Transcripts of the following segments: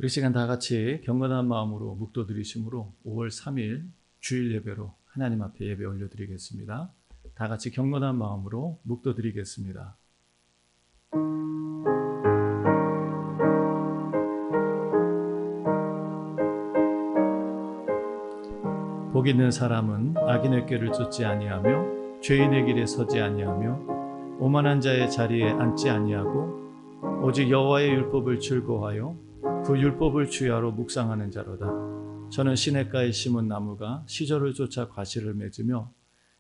우리 시간 다 같이 경건한 마음으로 묵도드리심으로 5월 3일 주일 예배로 하나님 앞에 예배 올려드리겠습니다. 다 같이 경건한 마음으로 묵도드리겠습니다. 복 있는 사람은 악인의 꾀를 쫓지 아니하며 죄인의 길에 서지 아니하며 오만한 자의 자리에 앉지 아니하고 오직 여호와의 율법을 즐거워하여 그 율법을 주야로 묵상하는 자로다. 저는 시냇가에 심은 나무가 시절을 쫓아 과실을 맺으며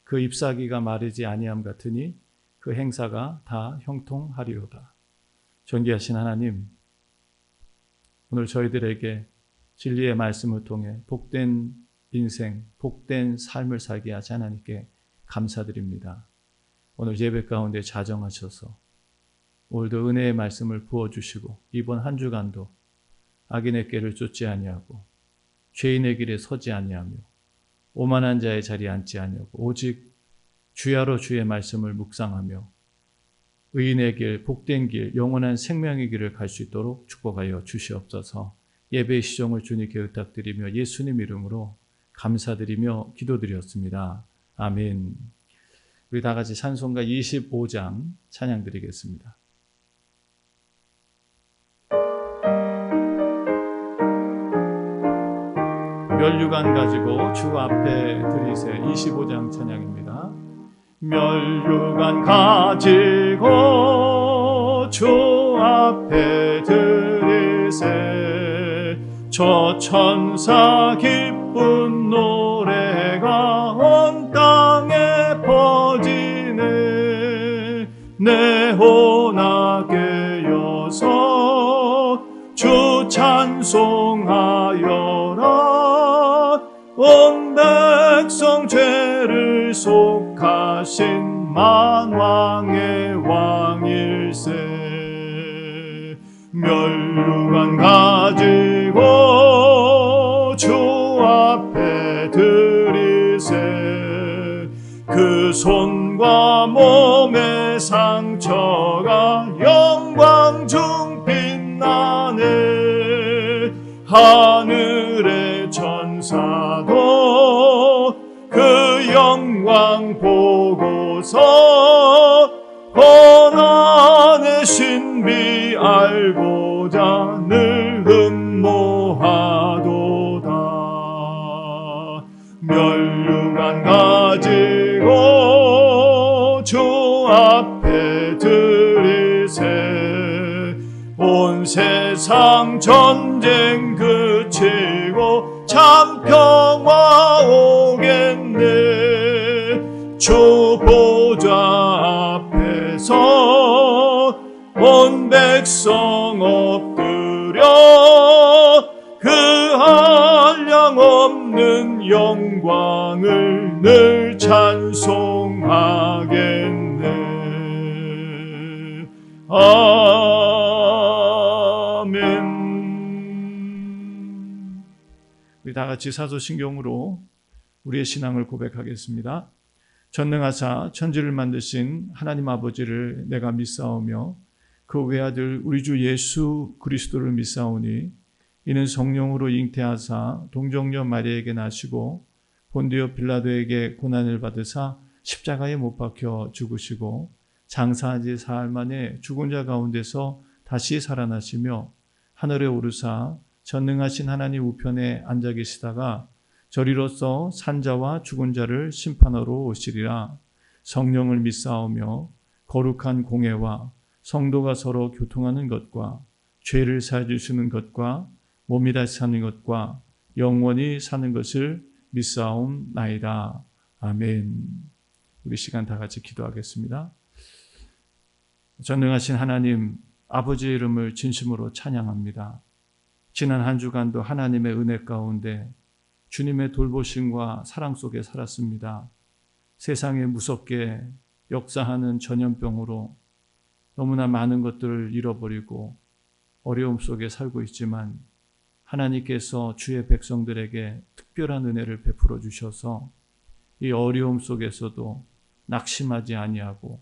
그 잎사귀가 마르지 아니함 같으니 그 행사가 다 형통하리로다. 존귀하신 하나님, 오늘 저희들에게 진리의 말씀을 통해 복된 인생, 복된 삶을 살게 하시 하나님께 감사드립니다. 오늘 예배 가운데 자정하셔서 오늘도 은혜의 말씀을 부어주시고 이번 한 주간도 악인의 꾀를 쫓지 아니하고 죄인의 길에 서지 아니하며 오만한 자의 자리에 앉지 아니하고 오직 주야로 주의 말씀을 묵상하며 의인의 길, 복된 길, 영원한 생명의 길을 갈 수 있도록 축복하여 주시옵소서. 예배의 시종을 주님께 의탁드리며 예수님 이름으로 감사드리며 기도드렸습니다. 아멘. 우리 다 같이 찬송가 25장 찬양 드리겠습니다. 멸류관 가지고 주 앞에 드리세. 25장 찬양입니다. 멸류관 가지고 주 앞에 드리세. 저 천사 기쁜 노래가 온 땅에 퍼지네. 내혼하게 여서 주 찬송하여라. 온 백성 죄를 속하신 만왕의 왕일세. 멸류관 가지고 주 앞에 드리세. 그 손과 몸의 상처가 영광 중 빛나네. 하늘의 천사도 그 영광 보고서 고난의 신비 알고자 늘 흠모하도다. 멸류관 가지고 주 앞에 드리세. 온 세상 전쟁 그치고 참 평화 오겠네. 주 보좌 앞에서 온 백성 엎드려 그 한량없는 영광을 늘 찬송하겠네. 아멘. 우리 다 같이 사도신경으로 우리의 신앙을 고백하겠습니다. 전능하사 천지를 만드신 하나님 아버지를 내가 믿사오며 그 외아들 우리 주 예수 그리스도를 믿사오니 이는 성령으로 잉태하사 동정녀 마리아에게 나시고 본디오 빌라도에게 고난을 받으사 십자가에 못 박혀 죽으시고 장사한 지 사흘 만에 죽은 자 가운데서 다시 살아나시며 하늘에 오르사 전능하신 하나님 우편에 앉아 계시다가 저리로서 산자와 죽은 자를 심판하러 오시리라. 성령을 믿사오며 거룩한 공회와 성도가 서로 교통하는 것과 죄를 사해주시는 것과 몸이 다시 사는 것과 영원히 사는 것을 믿사옵나이다. 아멘. 우리 시간 다 같이 기도하겠습니다. 전능하신 하나님, 아버지의 이름을 진심으로 찬양합니다. 지난 한 주간도 하나님의 은혜 가운데 주님의 돌보심과 사랑 속에 살았습니다. 세상에 무섭게 역사하는 전염병으로 너무나 많은 것들을 잃어버리고 어려움 속에 살고 있지만 하나님께서 주의 백성들에게 특별한 은혜를 베풀어 주셔서 이 어려움 속에서도 낙심하지 아니하고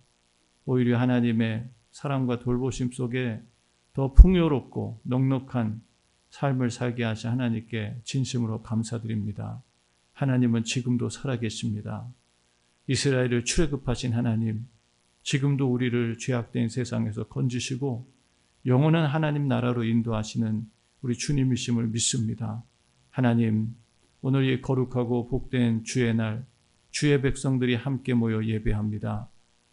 오히려 하나님의 사랑과 돌보심 속에 더 풍요롭고 넉넉한 삶을 살게 하신 하나님께 진심으로 감사드립니다. 하나님은 지금도 살아계십니다. 이스라엘을 출애굽하신 하나님, 지금도 우리를 죄악된 세상에서 건지시고 영원한 하나님 나라로 인도하시는 우리 주님이심을 믿습니다. 하나님, 오늘 이 거룩하고 복된 주의 날, 주의 백성들이 함께 모여 예배합니다.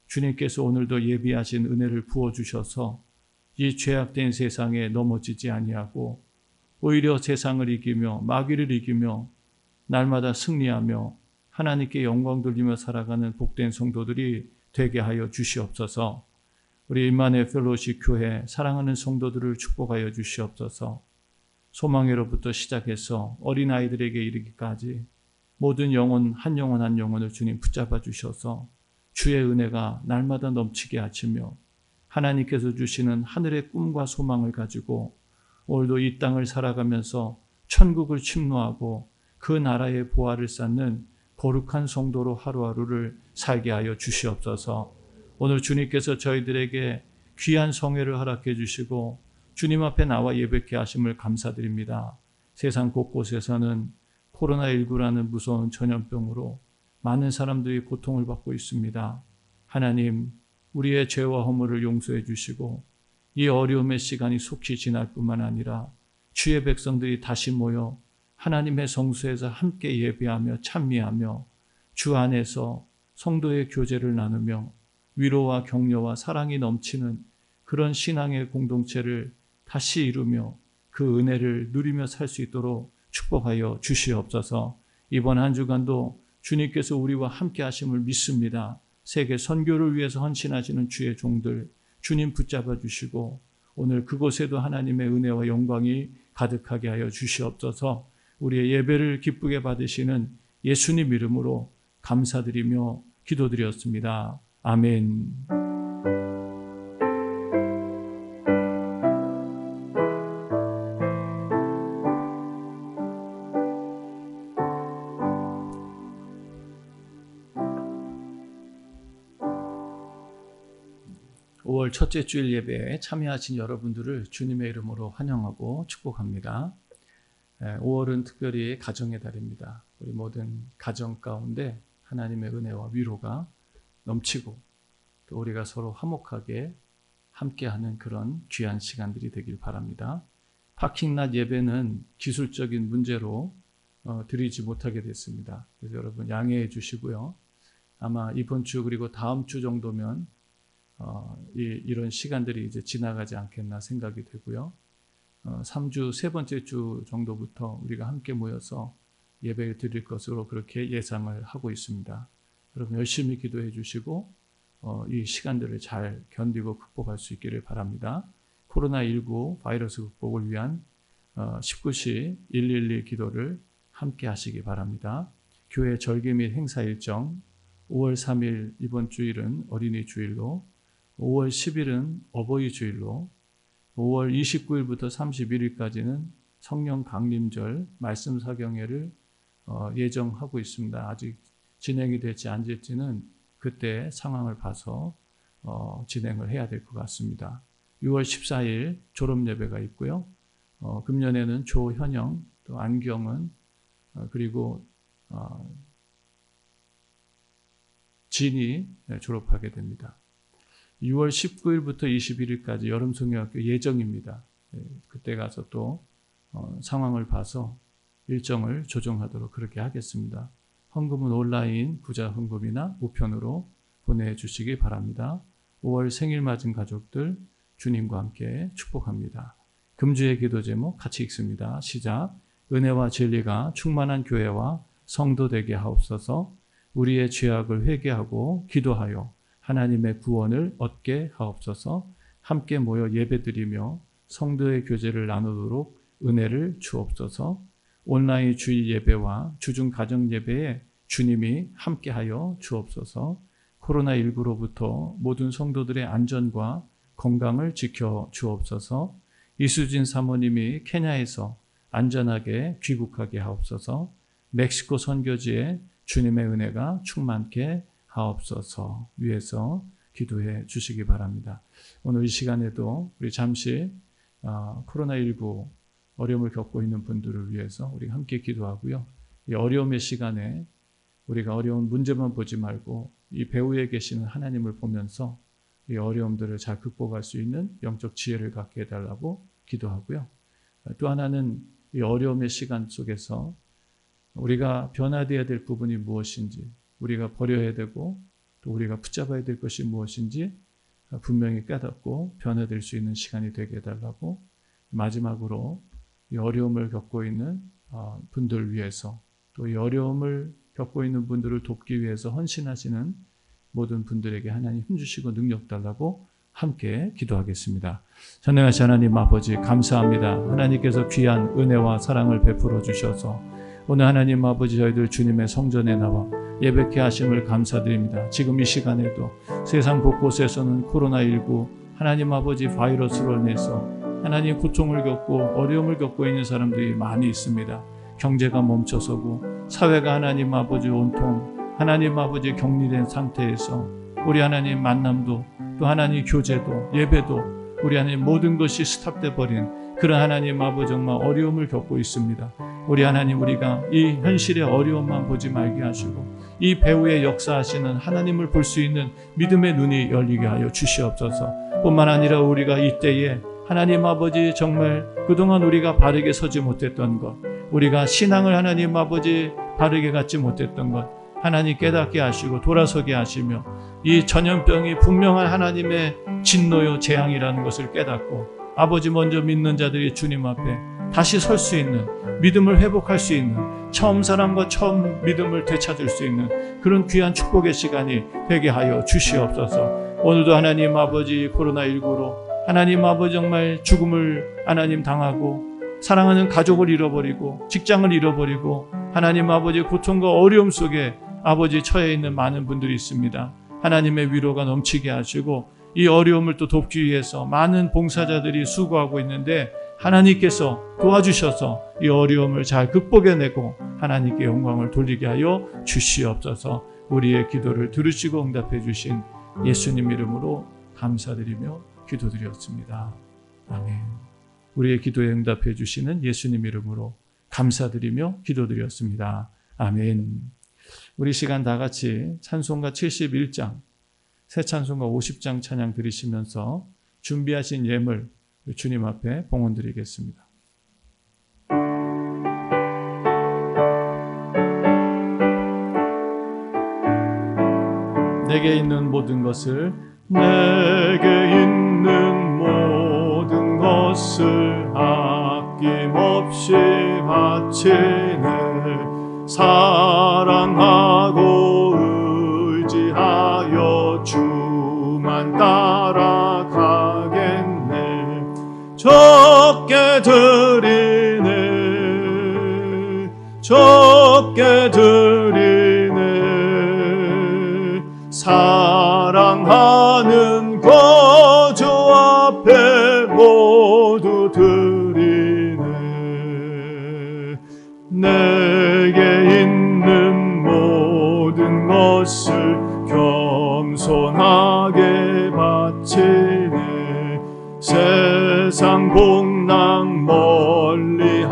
주님께서 오늘도 예비하신 은혜를 부어주셔서 이 죄악된 세상에 넘어지지 아니하고 오히려 세상을 이기며 마귀를 이기며 날마다 승리하며 하나님께 영광 돌리며 살아가는 복된 성도들이 되게 하여 주시옵소서. 우리 임마누엘 펠로십 교회 사랑하는 성도들을 축복하여 주시옵소서. 소망회로부터 시작해서 어린아이들에게 이르기까지 모든 영혼 한 영혼을 주님 붙잡아 주셔서 주의 은혜가 날마다 넘치게 하시며 하나님께서 주시는 하늘의 꿈과 소망을 가지고 오늘도 이 땅을 살아가면서 천국을 침노하고 그 나라의 보화를 쌓는 거룩한 성도로 하루하루를 살게 하여 주시옵소서. 오늘 주님께서 저희들에게 귀한 성회를 허락해 주시고 주님 앞에 나와 예배케 하심을 감사드립니다. 세상 곳곳에서는 코로나19라는 무서운 전염병으로 많은 사람들이 고통을 받고 있습니다. 하나님, 우리의 죄와 허물을 용서해 주시고 이 어려움의 시간이 속히 지날 뿐만 아니라 주의 백성들이 다시 모여 하나님의 성소에서 함께 예배하며 찬미하며 주 안에서 성도의 교제를 나누며 위로와 격려와 사랑이 넘치는 그런 신앙의 공동체를 다시 이루며 그 은혜를 누리며 살 수 있도록 축복하여 주시옵소서. 이번 한 주간도 주님께서 우리와 함께 하심을 믿습니다. 세계 선교를 위해서 헌신하시는 주의 종들 주님 붙잡아 주시고 오늘 그곳에도 하나님의 은혜와 영광이 가득하게 하여 주시옵소서. 우리의 예배를 기쁘게 받으시는 예수님 이름으로 감사드리며 기도드렸습니다. 아멘. 5월 첫째 주일 예배에 참여하신 여러분들을 주님의 이름으로 환영하고 축복합니다. 5월은 특별히 가정의 달입니다. 우리 모든 가정 가운데 하나님의 은혜와 위로가 넘치고 또 우리가 서로 화목하게 함께하는 그런 귀한 시간들이 되길 바랍니다. 파킹랏 예배는 기술적인 문제로 드리지 못하게 됐습니다. 그래서 여러분 양해해 주시고요. 아마 이번 주 그리고 다음 주 정도면 이런 시간들이 이제 지나가지 않겠나 생각이 되고요. 3주 세 번째 주 정도부터 우리가 함께 모여서 예배를 드릴 것으로 그렇게 예상을 하고 있습니다. 여러분 열심히 기도해 주시고 이 시간들을 잘 견디고 극복할 수 있기를 바랍니다. 코로나19 바이러스 극복을 위한 19시 112 기도를 함께 하시기 바랍니다. 교회 절기 및 행사 일정 5월 3일 이번 주일은 어린이 주일로 5월 10일은 어버이 주일로 5월 29일부터 31일까지는 성령 강림절 말씀 사경회를 예정하고 있습니다. 아직 진행이 될지 안 될지는 그때 상황을 봐서 진행을 해야 될 것 같습니다. 6월 14일 졸업 예배가 있고요. 금년에는 조현영, 또 안경은 그리고 진이 졸업하게 됩니다. 6월 19일부터 21일까지 여름성경학교 예정입니다. 그때 가서 또 상황을 봐서 일정을 조정하도록 그렇게 하겠습니다. 헌금은 온라인 부자 헌금이나 우편으로 보내주시기 바랍니다. 5월 생일 맞은 가족들 주님과 함께 축복합니다. 금주의 기도 제목 같이 읽습니다. 시작. 은혜와 진리가 충만한 교회와 성도 되게 하옵소서. 우리의 죄악을 회개하고 기도하여 하나님의 구원을 얻게 하옵소서. 함께 모여 예배드리며 성도의 교제를 나누도록 은혜를 주옵소서. 온라인 주일 예배와 주중 가정 예배에 주님이 함께하여 주옵소서. 코로나19로부터 모든 성도들의 안전과 건강을 지켜 주옵소서. 이수진 사모님이 케냐에서 안전하게 귀국하게 하옵소서. 멕시코 선교지에 주님의 은혜가 충만케 하옵소서. 위에서 기도해 주시기 바랍니다. 오늘 이 시간에도 우리 잠시 코로나19 어려움을 겪고 있는 분들을 위해서 우리 함께 기도하고요. 이 어려움의 시간에 우리가 어려운 문제만 보지 말고 이 배후에 계시는 하나님을 보면서 이 어려움들을 잘 극복할 수 있는 영적 지혜를 갖게 해달라고 기도하고요. 또 하나는 이 어려움의 시간 속에서 우리가 변화되어야 될 부분이 무엇인지, 우리가 버려야 되고 또 우리가 붙잡아야 될 것이 무엇인지 분명히 깨닫고 변화될 수 있는 시간이 되게 해달라고, 마지막으로 이 어려움을 겪고 있는 분들 위해서, 또 이 어려움을 겪고 있는 분들을 돕기 위해서 헌신하시는 모든 분들에게 하나님 힘주시고 능력 달라고 함께 기도하겠습니다. 전능하신 하나님 아버지 감사합니다. 하나님께서 귀한 은혜와 사랑을 베풀어 주셔서 오늘 하나님 아버지 저희들 주님의 성전에 나와 예배케 하심을 감사드립니다. 지금 이 시간에도 세상 곳곳에서는 코로나19 하나님 아버지 바이러스로 인해서 하나님 고통을 겪고 어려움을 겪고 있는 사람들이 많이 있습니다. 경제가 멈춰서고 사회가 하나님 아버지 온통 하나님 아버지 격리된 상태에서 우리 하나님 만남도 또 하나님 교제도 예배도 우리 하나님 모든 것이 스탑돼 버린 그런 하나님 아버지 정말 어려움을 겪고 있습니다. 우리 하나님 우리가 이 현실의 어려움만 보지 말게 하시고 이 배후에 역사하시는 하나님을 볼 수 있는 믿음의 눈이 열리게 하여 주시옵소서. 뿐만 아니라 우리가 이때에 하나님 아버지 정말 그동안 우리가 바르게 서지 못했던 것, 우리가 신앙을 하나님 아버지 바르게 갖지 못했던 것 하나님 깨닫게 하시고 돌아서게 하시며 이 전염병이 분명한 하나님의 진노요 재앙이라는 것을 깨닫고 아버지 먼저 믿는 자들이 주님 앞에 다시 설 수 있는, 믿음을 회복할 수 있는, 처음 사랑과 처음 믿음을 되찾을 수 있는 그런 귀한 축복의 시간이 되게 하여 주시옵소서. 오늘도 하나님 아버지 코로나19로 하나님 아버지 정말 죽음을 하나님 당하고 사랑하는 가족을 잃어버리고 직장을 잃어버리고 하나님 아버지 고통과 어려움 속에 아버지 처해 있는 많은 분들이 있습니다. 하나님의 위로가 넘치게 하시고 이 어려움을 또 돕기 위해서 많은 봉사자들이 수고하고 있는데 하나님께서 도와주셔서 이 어려움을 잘 극복해내고 하나님께 영광을 돌리게 하여 주시옵소서. 우리의 기도를 들으시고 응답해 주신 예수님 이름으로 감사드리며 기도드렸습니다. 아멘. 우리의 기도에 응답해 주시는 예수님 이름으로 감사드리며 기도드렸습니다. 아멘. 우리 시간 다 같이 찬송가 71장, 새 찬송가 50장 찬양 드리시면서 준비하신 예물 주님 앞에 봉헌 드리겠습니다. 내게 있는 모든 것을, 내게 있는 모든 것을 아낌없이 바치네. 사랑하고 의지하여 주만 따라가겠네. 적게 드리네, 적게 드리네. 사랑하는 거주 앞에 모두 드리네. 내게 있는 모든 것을 겸손하게 바치네. 세상 복랑 멀리하니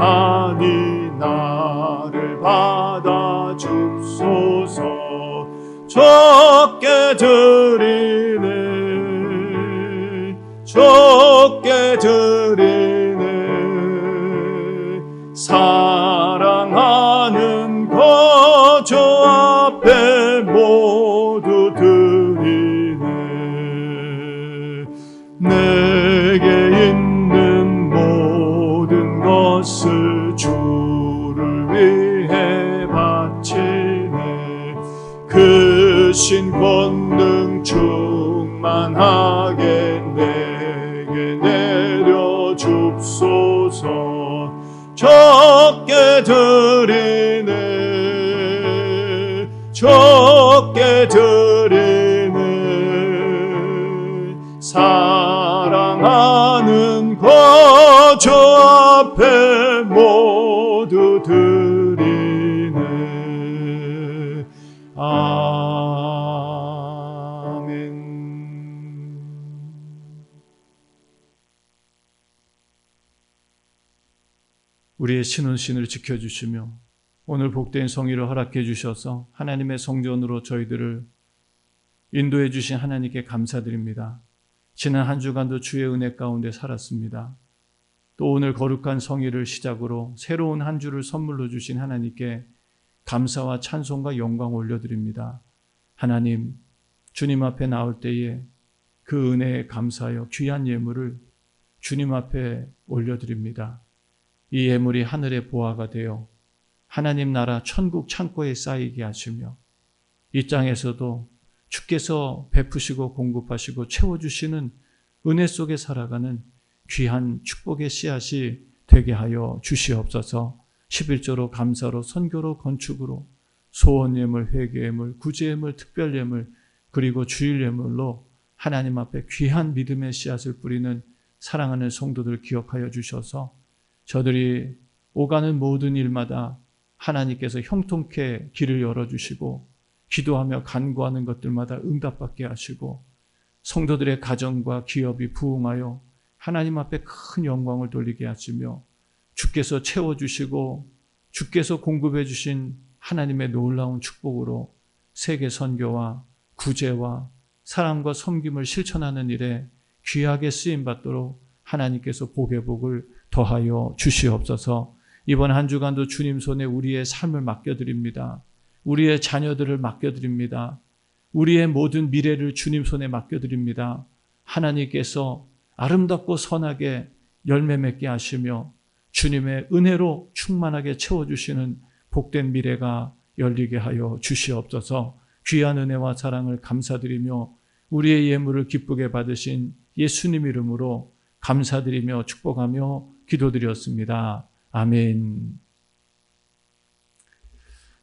나를 받아 줍소서. 적게 드리네, 적게 드리네. 사랑 주신 권능 충만하게 내게 내려 줍소서. 적게 드리네 적게 드리네 사랑하는 거저 앞에 모두 드리네. 아멘. 우리의 신혼신을 지켜주시며 오늘 복된 성의를 허락해 주셔서 하나님의 성전으로 저희들을 인도해 주신 하나님께 감사드립니다. 지난 한 주간도 주의 은혜 가운데 살았습니다. 또 오늘 거룩한 성의를 시작으로 새로운 한 주를 선물로 주신 하나님께 감사와 찬송과 영광 올려드립니다. 하나님, 주님 앞에 나올 때에 그 은혜에 감사하여 귀한 예물을 주님 앞에 올려드립니다. 이 예물이 하늘의 보화가 되어 하나님 나라 천국 창고에 쌓이게 하시며 이 땅에서도 주께서 베푸시고 공급하시고 채워주시는 은혜 속에 살아가는 귀한 축복의 씨앗이 되게 하여 주시옵소서. 11조로 감사로 선교로 건축으로 소원예물, 회개예물, 구제예물, 특별예물 그리고 주일예물로 하나님 앞에 귀한 믿음의 씨앗을 뿌리는 사랑하는 성도들 기억하여 주셔서 저들이 오가는 모든 일마다 하나님께서 형통케 길을 열어주시고 기도하며 간구하는 것들마다 응답받게 하시고 성도들의 가정과 기업이 부흥하여 하나님 앞에 큰 영광을 돌리게 하시며 주께서 채워주시고 주께서 공급해 주신 하나님의 놀라운 축복으로 세계 선교와 구제와 사랑과 섬김을 실천하는 일에 귀하게 쓰임받도록 하나님께서 복의 복을 더하여 주시옵소서. 이번 한 주간도 주님 손에 우리의 삶을 맡겨드립니다. 우리의 자녀들을 맡겨드립니다. 우리의 모든 미래를 주님 손에 맡겨드립니다. 하나님께서 아름답고 선하게 열매 맺게 하시며 주님의 은혜로 충만하게 채워주시는 복된 미래가 열리게 하여 주시옵소서. 귀한 은혜와 사랑을 감사드리며 우리의 예물을 기쁘게 받으신 예수님 이름으로 감사드리며 축복하며 기도드렸습니다. 아멘.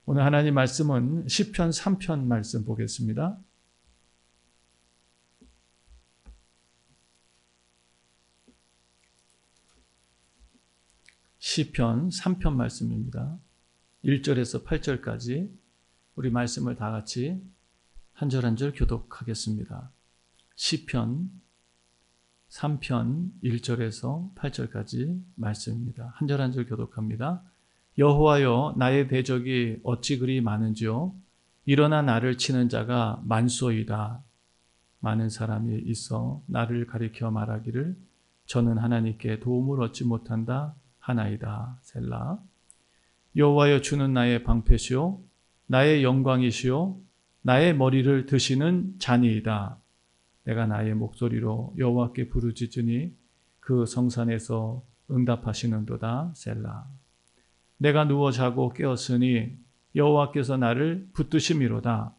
오늘 하나님 말씀은 시편 3편 말씀 보겠습니다. 시편 3편 말씀입니다. 1절에서 8절까지 우리 말씀을 다 같이 한 절 한 절 교독하겠습니다. 시편 3편 1절에서 8절까지 말씀입니다. 한 절 한 절 교독합니다. 여호와여, 나의 대적이 어찌 그리 많은지요? 일어나 나를 치는 자가 많소이다. 많은 사람이 있어 나를 가리켜 말하기를 저는 하나님께 도움을 얻지 못한다 하나이다. 셀라. 여호와여, 주는 나의 방패시오 나의 영광이시오 나의 머리를 드시는 자니이다. 내가 나의 목소리로 여호와께 부르짖으니 그 성산에서 응답하시는도다. 셀라. 내가 누워 자고 깨었으니 여호와께서 나를 붙드심이로다.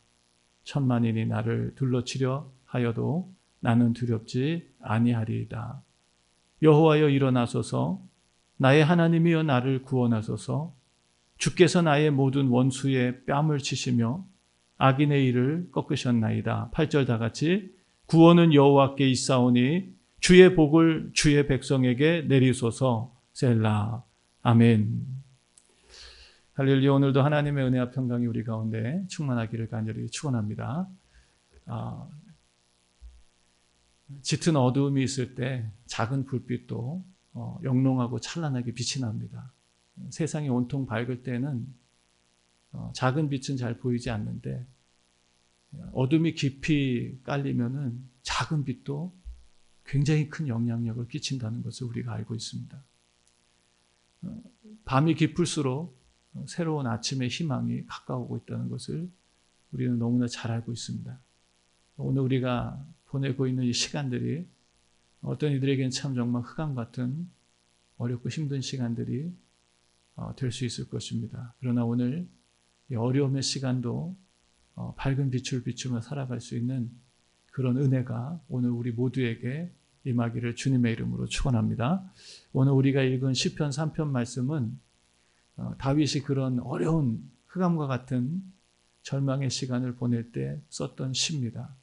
천만인이 나를 둘러치려 하여도 나는 두렵지 아니하리이다. 여호와여, 일어나소서. 나의 하나님이여, 나를 구원하소서. 주께서 나의 모든 원수의 뺨을 치시며 악인의 일을 꺾으셨나이다. 8절 다 같이. 구원은 여호와께 있사오니 주의 복을 주의 백성에게 내리소서. 셀라. 아멘. 할렐루야. 오늘도 하나님의 은혜와 평강이 우리 가운데 충만하기를 간절히 축원합니다. 짙은 어두움이 있을 때 작은 불빛도 영롱하고 찬란하게 빛이 납니다. 세상이 온통 밝을 때는 작은 빛은 잘 보이지 않는데 어둠이 깊이 깔리면은 작은 빛도 굉장히 큰 영향력을 끼친다는 것을 우리가 알고 있습니다. 밤이 깊을수록 새로운 아침의 희망이 가까우고 있다는 것을 우리는 너무나 잘 알고 있습니다. 오늘 우리가 보내고 있는 이 시간들이 어떤 이들에게는 참 정말 흑암 같은 어렵고 힘든 시간들이 될 수 있을 것입니다. 그러나 오늘 이 어려움의 시간도 밝은 빛을 비추며 살아갈 수 있는 그런 은혜가 오늘 우리 모두에게 임하기를 주님의 이름으로 축원합니다. 오늘 우리가 읽은 시편 3편 말씀은 다윗이 그런 어려운 흑암과 같은 절망의 시간을 보낼 때 썼던 시입니다.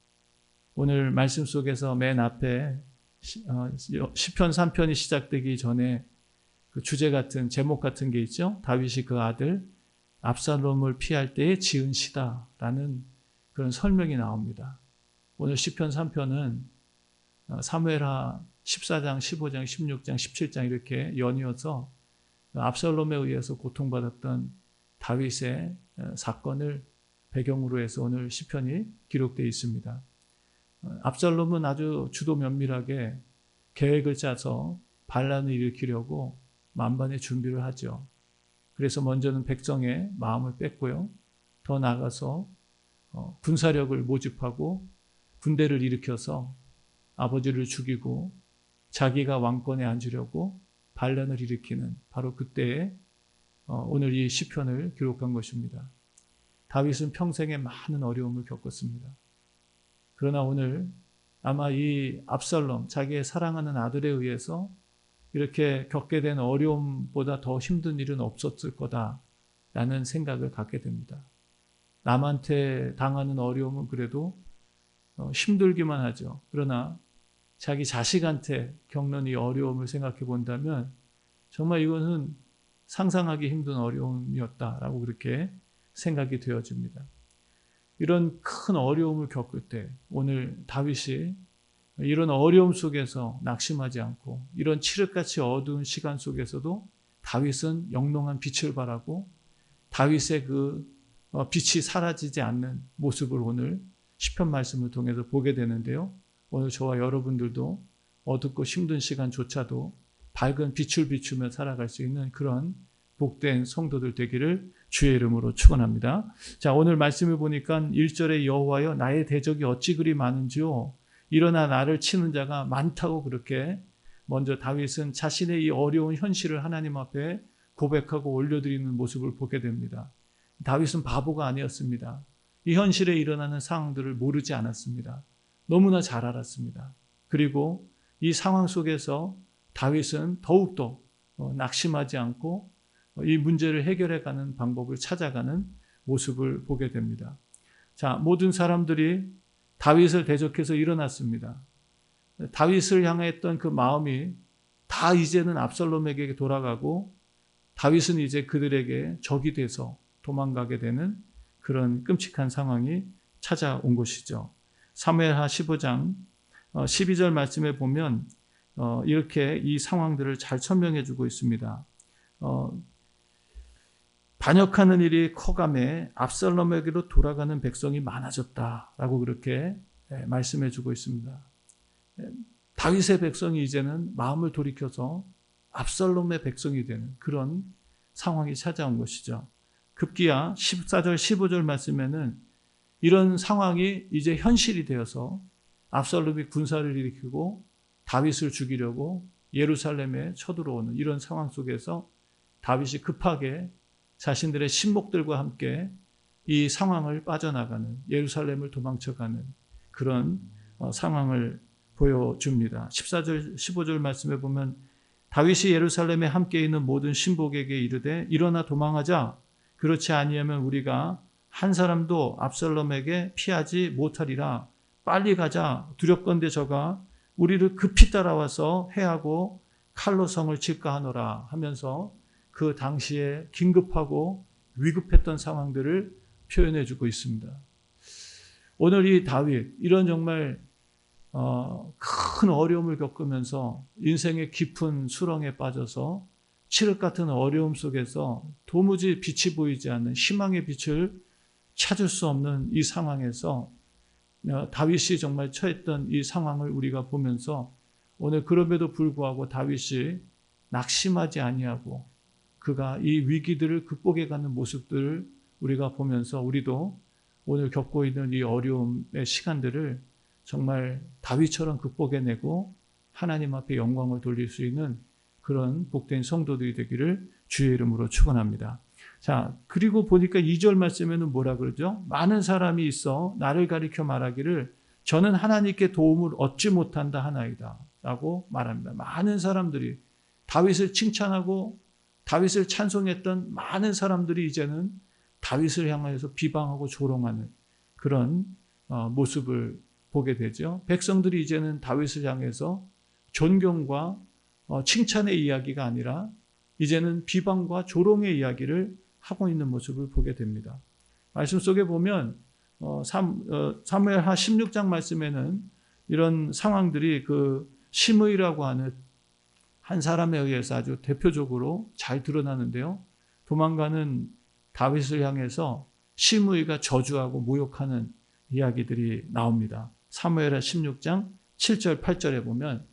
오늘 말씀 속에서 맨 앞에 시편 3편이 시작되기 전에 그 주제 같은 제목 같은 게 있죠. 다윗이 그 아들 압살롬을 피할 때에 지은 시다라는 그런 설명이 나옵니다. 오늘 시편 3편은 사무엘하 14장, 15장, 16장, 17장 이렇게 연이어서 압살롬에 의해서 고통받았던 다윗의 사건을 배경으로 해서 오늘 시편이 기록되어 있습니다. 압살롬은 아주 주도 면밀하게 계획을 짜서 반란을 일으키려고 만반의 준비를 하죠. 그래서 먼저는 백성의 마음을 뺐고요. 더 나아가서 군사력을 모집하고 군대를 일으켜서 아버지를 죽이고 자기가 왕권에 앉으려고 반란을 일으키는 바로 그때에 오늘 이 시편을 기록한 것입니다. 다윗은 평생에 많은 어려움을 겪었습니다. 그러나 오늘 아마 이 압살롬, 자기의 사랑하는 아들에 의해서 이렇게 겪게 된 어려움보다 더 힘든 일은 없었을 거다라는 생각을 갖게 됩니다. 남한테 당하는 어려움은 그래도 힘들기만 하죠. 그러나 자기 자식한테 겪는 이 어려움을 생각해 본다면 정말 이것은 상상하기 힘든 어려움이었다라고 그렇게 생각이 되어집니다. 이런 큰 어려움을 겪을 때 오늘 다윗이 이런 어려움 속에서 낙심하지 않고 이런 칠흑같이 어두운 시간 속에서도 다윗은 영롱한 빛을 발하고 다윗의 그 빛이 사라지지 않는 모습을 오늘 시편 말씀을 통해서 보게 되는데요. 오늘 저와 여러분들도 어둡고 힘든 시간조차도 밝은 빛을 비추며 살아갈 수 있는 그런 복된 성도들 되기를 주의 이름으로 축원합니다. 자, 오늘 말씀을 보니까 1절에 여호와여 나의 대적이 어찌 그리 많은지요. 일어나 나를 치는 자가 많다고 그렇게 먼저 다윗은 자신의 이 어려운 현실을 하나님 앞에 고백하고 올려드리는 모습을 보게 됩니다. 다윗은 바보가 아니었습니다. 이 현실에 일어나는 상황들을 모르지 않았습니다. 너무나 잘 알았습니다. 그리고 이 상황 속에서 다윗은 더욱더 낙심하지 않고 이 문제를 해결해가는 방법을 찾아가는 모습을 보게 됩니다. 자, 모든 사람들이 다윗을 대적해서 일어났습니다. 다윗을 향했던 그 마음이 다 이제는 압살롬에게 돌아가고 다윗은 이제 그들에게 적이 돼서 도망가게 되는 그런 끔찍한 상황이 찾아온 것이죠. 사무엘하 15장 12절 말씀에 보면 이렇게 이 상황들을 잘 설명해 주고 있습니다. 반역하는 일이 커감에 압살롬에게로 돌아가는 백성이 많아졌다라고 그렇게 말씀해 주고 있습니다. 다윗의 백성이 이제는 마음을 돌이켜서 압살롬의 백성이 되는 그런 상황이 찾아온 것이죠. 급기야 14절 15절 말씀에는 이런 상황이 이제 현실이 되어서 압살롬이 군사를 일으키고 다윗을 죽이려고 예루살렘에 쳐들어오는 이런 상황 속에서 다윗이 급하게 자신들의 신복들과 함께 이 상황을 빠져나가는 예루살렘을 도망쳐가는 그런 상황을 보여줍니다. 14절 15절 말씀에 보면 다윗이 예루살렘에 함께 있는 모든 신복에게 이르되 일어나 도망하자. 그렇지 아니하면 우리가 한 사람도 압살롬에게 피하지 못하리라. 빨리 가자. 두렵건대 저가 우리를 급히 따라와서 해하고 칼로 성을 칠까 하노라 하면서 그 당시에 긴급하고 위급했던 상황들을 표현해 주고 있습니다. 오늘 이 다윗 이런 정말 큰 어려움을 겪으면서 인생의 깊은 수렁에 빠져서 칠흑 같은 어려움 속에서 도무지 빛이 보이지 않는 희망의 빛을 찾을 수 없는 이 상황에서 다윗이 정말 처했던 이 상황을 우리가 보면서 오늘 그럼에도 불구하고 다윗이 낙심하지 아니하고 그가 이 위기들을 극복해가는 모습들을 우리가 보면서 우리도 오늘 겪고 있는 이 어려움의 시간들을 정말 다윗처럼 극복해내고 하나님 앞에 영광을 돌릴 수 있는 그런 복된 성도들이 되기를 주의 이름으로 축원합니다. 자, 그리고 보니까 2절 말씀에는 뭐라 그러죠? 많은 사람이 있어 나를 가리켜 말하기를 저는 하나님께 도움을 얻지 못한다 하나이다 라고 말합니다. 많은 사람들이 다윗을 칭찬하고 다윗을 찬송했던 많은 사람들이 이제는 다윗을 향하여서 비방하고 조롱하는 그런 모습을 보게 되죠. 백성들이 이제는 다윗을 향해서 존경과 칭찬의 이야기가 아니라 이제는 비방과 조롱의 이야기를 하고 있는 모습을 보게 됩니다. 말씀 속에 보면 사무엘하 16장 말씀에는 이런 상황들이 그 시므이라고 하는 한 사람에 의해서 아주 대표적으로 잘 드러나는데요. 도망가는 다윗을 향해서 시므이가 저주하고 모욕하는 이야기들이 나옵니다. 사무엘하 16장 7절 8절에 보면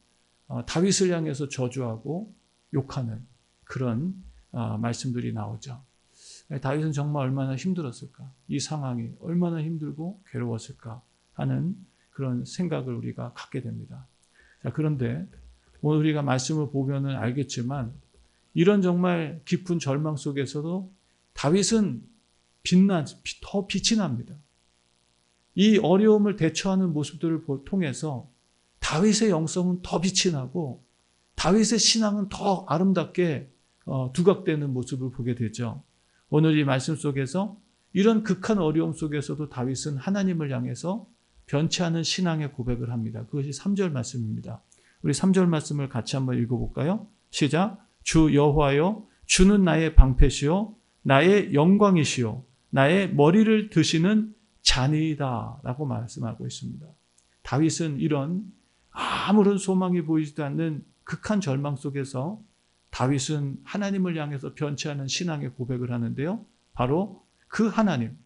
다윗을 향해서 저주하고 욕하는 그런 말씀들이 나오죠. 다윗은 정말 얼마나 힘들었을까? 이 상황이 얼마나 힘들고 괴로웠을까 하는 그런 생각을 우리가 갖게 됩니다. 자, 그런데 오늘 우리가 말씀을 보면은 알겠지만 이런 정말 깊은 절망 속에서도 다윗은 더 빛이 납니다. 이 어려움을 대처하는 모습들을 통해서 다윗의 영성은 더 빛이 나고 다윗의 신앙은 더 아름답게 두각되는 모습을 보게 되죠. 오늘 이 말씀 속에서 이런 극한 어려움 속에서도 다윗은 하나님을 향해서 변치 않은 신앙의 고백을 합니다. 그것이 3절 말씀입니다. 우리 3절 말씀을 같이 한번 읽어볼까요? 시작. 주 여호와여, 주는 나의 방패시요 나의 영광이시요 나의 머리를 드시는 잔이다 라고 말씀하고 있습니다. 다윗은 이런 아무런 소망이 보이지도 않는 극한 절망 속에서 다윗은 하나님을 향해서 변치 않은 신앙의 고백을 하는데요. 바로 그 하나님,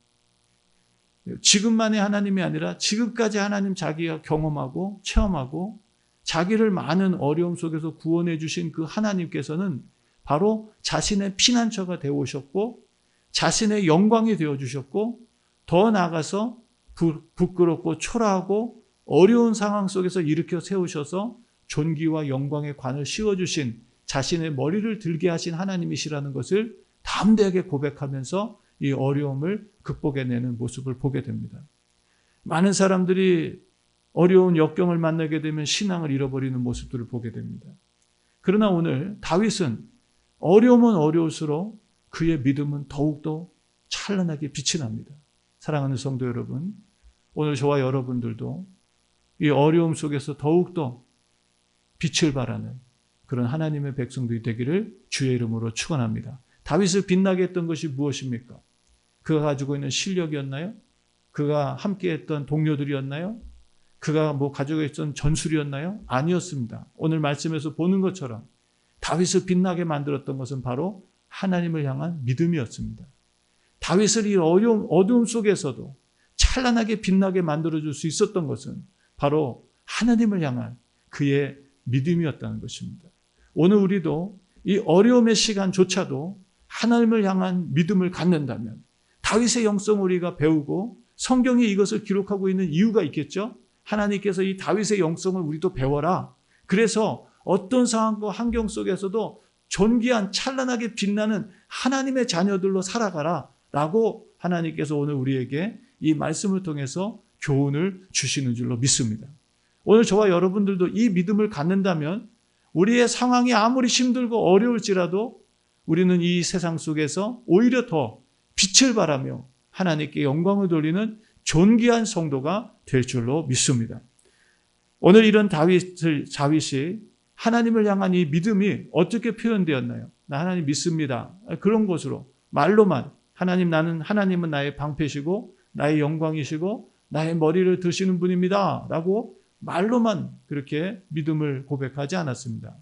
지금만의 하나님이 아니라 지금까지 하나님 자기가 경험하고 체험하고 자기를 많은 어려움 속에서 구원해 주신 그 하나님께서는 바로 자신의 피난처가 되어 오셨고 자신의 영광이 되어 주셨고 더 나아가서 부끄럽고 초라하고 어려운 상황 속에서 일으켜 세우셔서 존귀와 영광의 관을 씌워주신 자신의 머리를 들게 하신 하나님이시라는 것을 담대하게 고백하면서 이 어려움을 극복해내는 모습을 보게 됩니다. 많은 사람들이 어려운 역경을 만나게 되면 신앙을 잃어버리는 모습들을 보게 됩니다. 그러나 오늘 다윗은 어려움은 어려울수록 그의 믿음은 더욱더 찬란하게 빛이 납니다. 사랑하는 성도 여러분, 오늘 저와 여러분들도 이 어려움 속에서 더욱더 빛을 발하는 그런 하나님의 백성들이 되기를 주의 이름으로 축원합니다. 다윗을 빛나게 했던 것이 무엇입니까? 그가 가지고 있는 실력이었나요? 그가 함께했던 동료들이었나요? 그가 가지고 있던 전술이었나요? 아니었습니다. 오늘 말씀에서 보는 것처럼 다윗을 빛나게 만들었던 것은 바로 하나님을 향한 믿음이었습니다. 다윗을 이 어두움 속에서도 찬란하게 빛나게 만들어줄 수 있었던 것은 바로 하나님을 향한 그의 믿음이었다는 것입니다. 오늘 우리도 이 어려움의 시간조차도 하나님을 향한 믿음을 갖는다면 다윗의 영성을 우리가 배우고 성경이 이것을 기록하고 있는 이유가 있겠죠. 하나님께서 이 다윗의 영성을 우리도 배워라. 그래서 어떤 상황과 환경 속에서도 존귀한 찬란하게 빛나는 하나님의 자녀들로 살아가라 라고 하나님께서 오늘 우리에게 이 말씀을 통해서 교훈을 주시는 줄로 믿습니다. 오늘 저와 여러분들도 이 믿음을 갖는다면 우리의 상황이 아무리 힘들고 어려울지라도 우리는 이 세상 속에서 오히려 더 빛을 발하며 하나님께 영광을 돌리는 존귀한 성도가 될 줄로 믿습니다. 오늘 이런 다윗이 하나님을 향한 이 믿음이 어떻게 표현되었나요? 나 하나님 믿습니다. 그런 것으로 말로만 하나님은 나의 방패시고 나의 영광이시고 나의 머리를 드시는 분입니다. 라고 말로만 그렇게 믿음을 고백하지 않았습니다.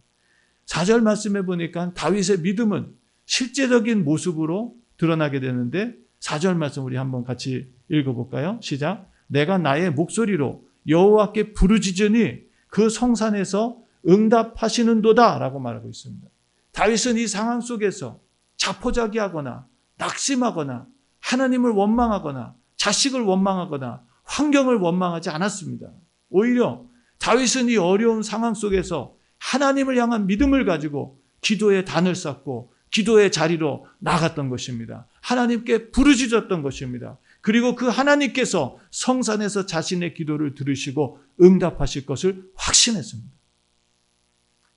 4절 말씀해 보니까 다윗의 믿음은 실제적인 모습으로 드러나게 되는데 4절 말씀 우리 한번 같이 읽어볼까요? 시작. 내가 나의 목소리로 여호와께 부르짖으니 그 성산에서 응답하시는도다 라고 말하고 있습니다. 다윗은 이 상황 속에서 자포자기하거나 낙심하거나 하나님을 원망하거나 자식을 원망하거나 환경을 원망하지 않았습니다. 오히려 다윗은 이 어려운 상황 속에서 하나님을 향한 믿음을 가지고 기도의 단을 쌓고 기도의 자리로 나갔던 것입니다. 하나님께 부르짖었던 것입니다. 그리고 그 하나님께서 성산에서 자신의 기도를 들으시고 응답하실 것을 확신했습니다.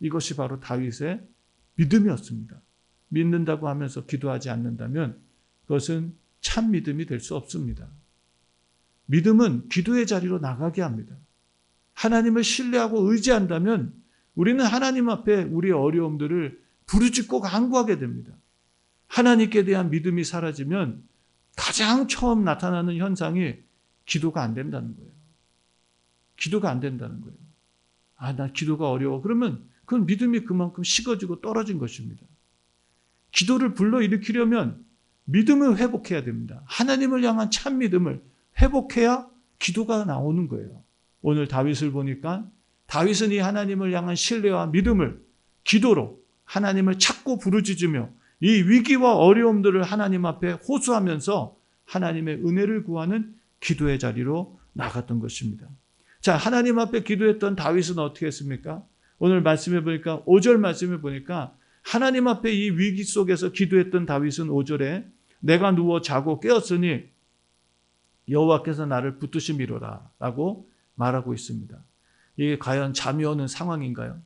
이것이 바로 다윗의 믿음이었습니다. 믿는다고 하면서 기도하지 않는다면 그것은 참 믿음이 될 수 없습니다. 믿음은 기도의 자리로 나가게 합니다. 하나님을 신뢰하고 의지한다면 우리는 하나님 앞에 우리의 어려움들을 부르짖고 간구하게 됩니다. 하나님께 대한 믿음이 사라지면 가장 처음 나타나는 현상이 기도가 안 된다는 거예요. 기도가 안 된다는 거예요. 나 기도가 어려워. 그러면 그건 믿음이 그만큼 식어지고 떨어진 것입니다. 기도를 불러일으키려면 믿음을 회복해야 됩니다. 하나님을 향한 참 믿음을 회복해야 기도가 나오는 거예요. 오늘 다윗을 보니까 다윗은 이 하나님을 향한 신뢰와 믿음을 기도로 하나님을 찾고 부르짖으며 이 위기와 어려움들을 하나님 앞에 호소하면서 하나님의 은혜를 구하는 기도의 자리로 나갔던 것입니다. 자, 하나님 앞에 기도했던 다윗은 어떻게 했습니까? 오늘 말씀해 보니까 5절 말씀해 보니까 하나님 앞에 이 위기 속에서 기도했던 다윗은 5절에 내가 누워 자고 깨었으니 여호와께서 나를 붙드심이로라 라고 말하고 있습니다. 이게 과연 잠이 오는 상황인가요?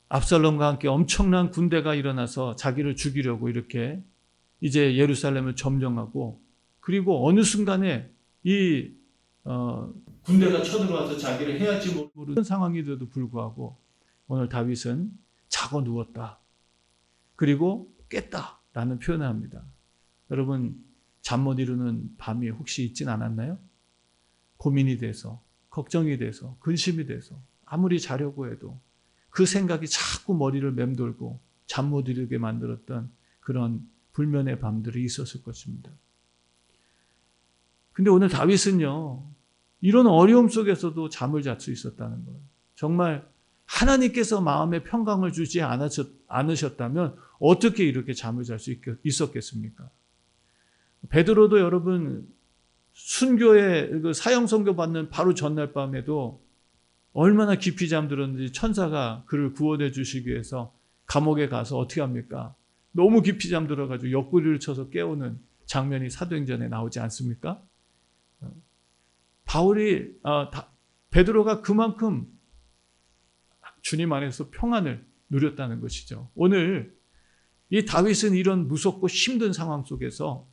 압살롬과 함께 엄청난 군대가 일어나서 자기를 죽이려고 이렇게 이제 예루살렘을 점령하고 그리고 어느 순간에 이 군대가 쳐들어와서 자기를 해야지 모르는 상황인데도 불구하고 오늘 다윗은 자고 누웠다. 그리고 깼다라는 표현을 합니다. 여러분 잠 못 이루는 밤이 혹시 있진 않았나요? 고민이 돼서 걱정이 돼서 근심이 돼서 아무리 자려고 해도 그 생각이 자꾸 머리를 맴돌고 잠 못 이루게 만들었던 그런 불면의 밤들이 있었을 것입니다. 근데 오늘 다윗은요, 이런 어려움 속에서도 잠을 잘 수 있었다는 거예요. 정말 하나님께서 마음에 평강을 주지 않으셨다면 어떻게 이렇게 잠을 잘 수 있었겠습니까? 베드로도 여러분 순교의 그 사형 선고 받는 바로 전날 밤에도 얼마나 깊이 잠들었는지 천사가 그를 구원해 주시기 위해서 감옥에 가서 어떻게 합니까? 너무 깊이 잠들어가지고 옆구리를 쳐서 깨우는 장면이 사도행전에 나오지 않습니까? 베드로가 그만큼 주님 안에서 평안을 누렸다는 것이죠. 오늘 이 다윗은 이런 무섭고 힘든 상황 속에서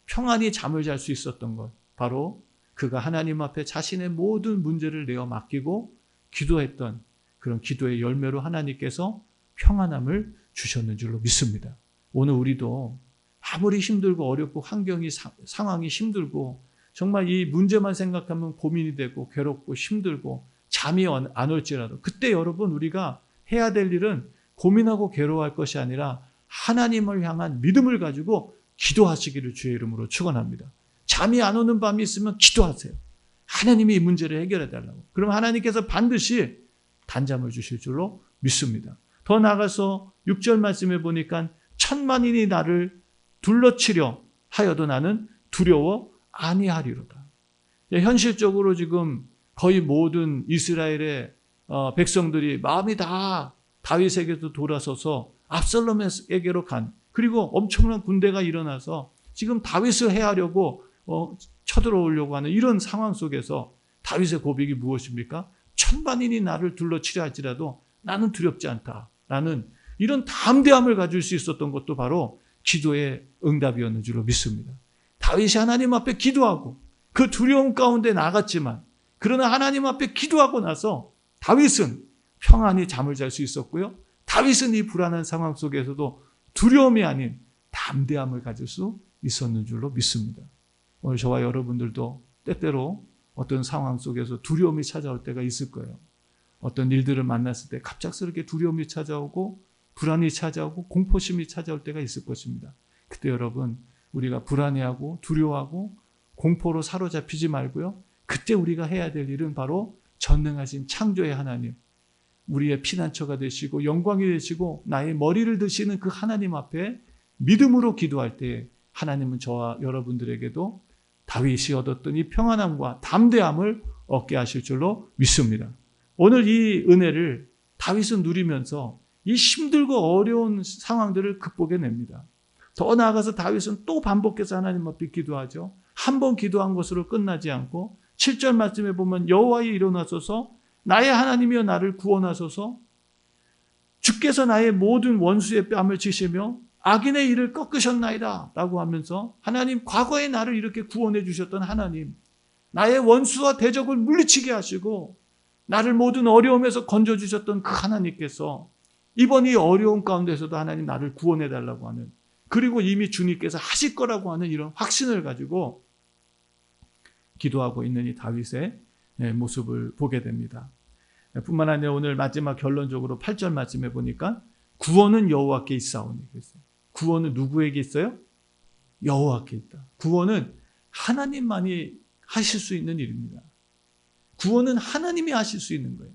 평안히 잠을 잘 수 있었던 것, 바로 그가 하나님 앞에 자신의 모든 문제를 내어 맡기고 기도했던 그런 기도의 열매로 하나님께서 평안함을 주셨는 줄로 믿습니다. 오늘 우리도 아무리 힘들고 어렵고 상황이 힘들고 정말 이 문제만 생각하면 고민이 되고 괴롭고 힘들고 잠이 안 올지라도 그때 여러분 우리가 해야 될 일은 고민하고 괴로워할 것이 아니라 하나님을 향한 믿음을 가지고 기도하시기를 주의 이름으로 축원합니다. 잠이 안 오는 밤이 있으면 기도하세요. 하나님이 이 문제를 해결해 달라고. 그럼 하나님께서 반드시 단잠을 주실 줄로 믿습니다. 더 나아가서 6절 말씀에 보니까 천만인이 나를 둘러치려 하여도 나는 두려워 아니하리로다. 현실적으로 지금 거의 모든 이스라엘의 백성들이 마음이 다 다윗에게도 돌아서서 압살롬에게로 간, 그리고 엄청난 군대가 일어나서 지금 다윗을 해하려고 쳐들어오려고 하는 이런 상황 속에서 다윗의 고백이 무엇입니까? 천만인이 나를 둘러치려 할지라도 나는 두렵지 않다라는 이런 담대함을 가질 수 있었던 것도 바로 기도의 응답이었는 줄로 믿습니다. 다윗이 하나님 앞에 기도하고 그 두려움 가운데 나갔지만 그러나 하나님 앞에 기도하고 나서 다윗은 평안히 잠을 잘 수 있었고요. 다윗은 이 불안한 상황 속에서도 두려움이 아닌 담대함을 가질 수 있었는 줄로 믿습니다. 오늘 저와 여러분들도 때때로 어떤 상황 속에서 두려움이 찾아올 때가 있을 거예요. 어떤 일들을 만났을 때 갑작스럽게 두려움이 찾아오고 불안이 찾아오고 공포심이 찾아올 때가 있을 것입니다. 그때 여러분 우리가 불안해하고 두려워하고 공포로 사로잡히지 말고요. 그때 우리가 해야 될 일은 바로 전능하신 창조의 하나님, 우리의 피난처가 되시고 영광이 되시고 나의 머리를 드시는 그 하나님 앞에 믿음으로 기도할 때 하나님은 저와 여러분들에게도 다윗이 얻었던 이 평안함과 담대함을 얻게 하실 줄로 믿습니다. 오늘 이 은혜를 다윗은 누리면서 이 힘들고 어려운 상황들을 극복해냅니다. 더 나아가서 다윗은 또 반복해서 하나님 앞에 기도하죠. 한 번 기도한 것으로 끝나지 않고 7절 말씀에 보면 여호와여 일어나소서 나의 하나님이여 나를 구원하소서 주께서 나의 모든 원수의 뺨을 치시며 악인의 일을 꺾으셨나이다 라고 하면서 하나님 과거에 나를 이렇게 구원해 주셨던 하나님 나의 원수와 대적을 물리치게 하시고 나를 모든 어려움에서 건져주셨던 그 하나님께서 이번 이 어려운 가운데서도 하나님 나를 구원해 달라고 하는 그리고 이미 주님께서 하실 거라고 하는 이런 확신을 가지고 기도하고 있는 이 다윗의 모습을 보게 됩니다. 뿐만 아니라 오늘 마지막 결론적으로 8절 말씀에 보니까 구원은 여호와께 있사오니 그랬어요. 구원은 누구에게 있어요? 여호와께 있다. 구원은 하나님만이 하실 수 있는 일입니다. 구원은 하나님이 하실 수 있는 거예요.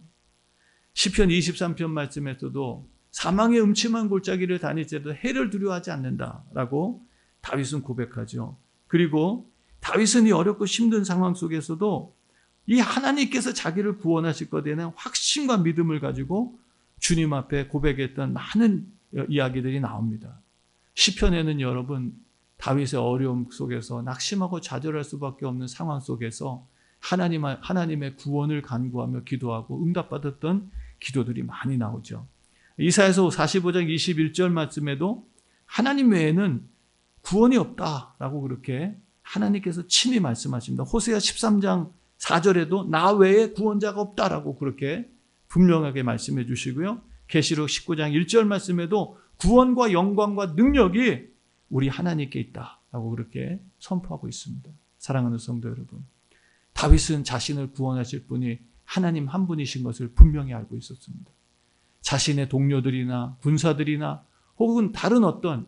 시편 23편 말씀에서도 사망의 음침한 골짜기를 다닐지라도 해를 두려워하지 않는다라고 다윗은 고백하죠. 그리고 다윗은 이 어렵고 힘든 상황 속에서도 이 하나님께서 자기를 구원하실 것에 대한 확신과 믿음을 가지고 주님 앞에 고백했던 많은 이야기들이 나옵니다. 시편에는 여러분 다윗의 어려움 속에서 낙심하고 좌절할 수밖에 없는 상황 속에서 하나님의 구원을 간구하며 기도하고 응답받았던 기도들이 많이 나오죠. 이사야서 45장 21절 말씀에도 하나님 외에는 구원이 없다라고 그렇게 하나님께서 친히 말씀하십니다. 호세아 13장 4절에도 나 외에 구원자가 없다라고 그렇게 분명하게 말씀해 주시고요. 계시록 19장 1절 말씀에도 구원과 영광과 능력이 우리 하나님께 있다라고 그렇게 선포하고 있습니다. 사랑하는 성도 여러분, 다윗은 자신을 구원하실 분이 하나님 한 분이신 것을 분명히 알고 있었습니다. 자신의 동료들이나 군사들이나 혹은 다른 어떤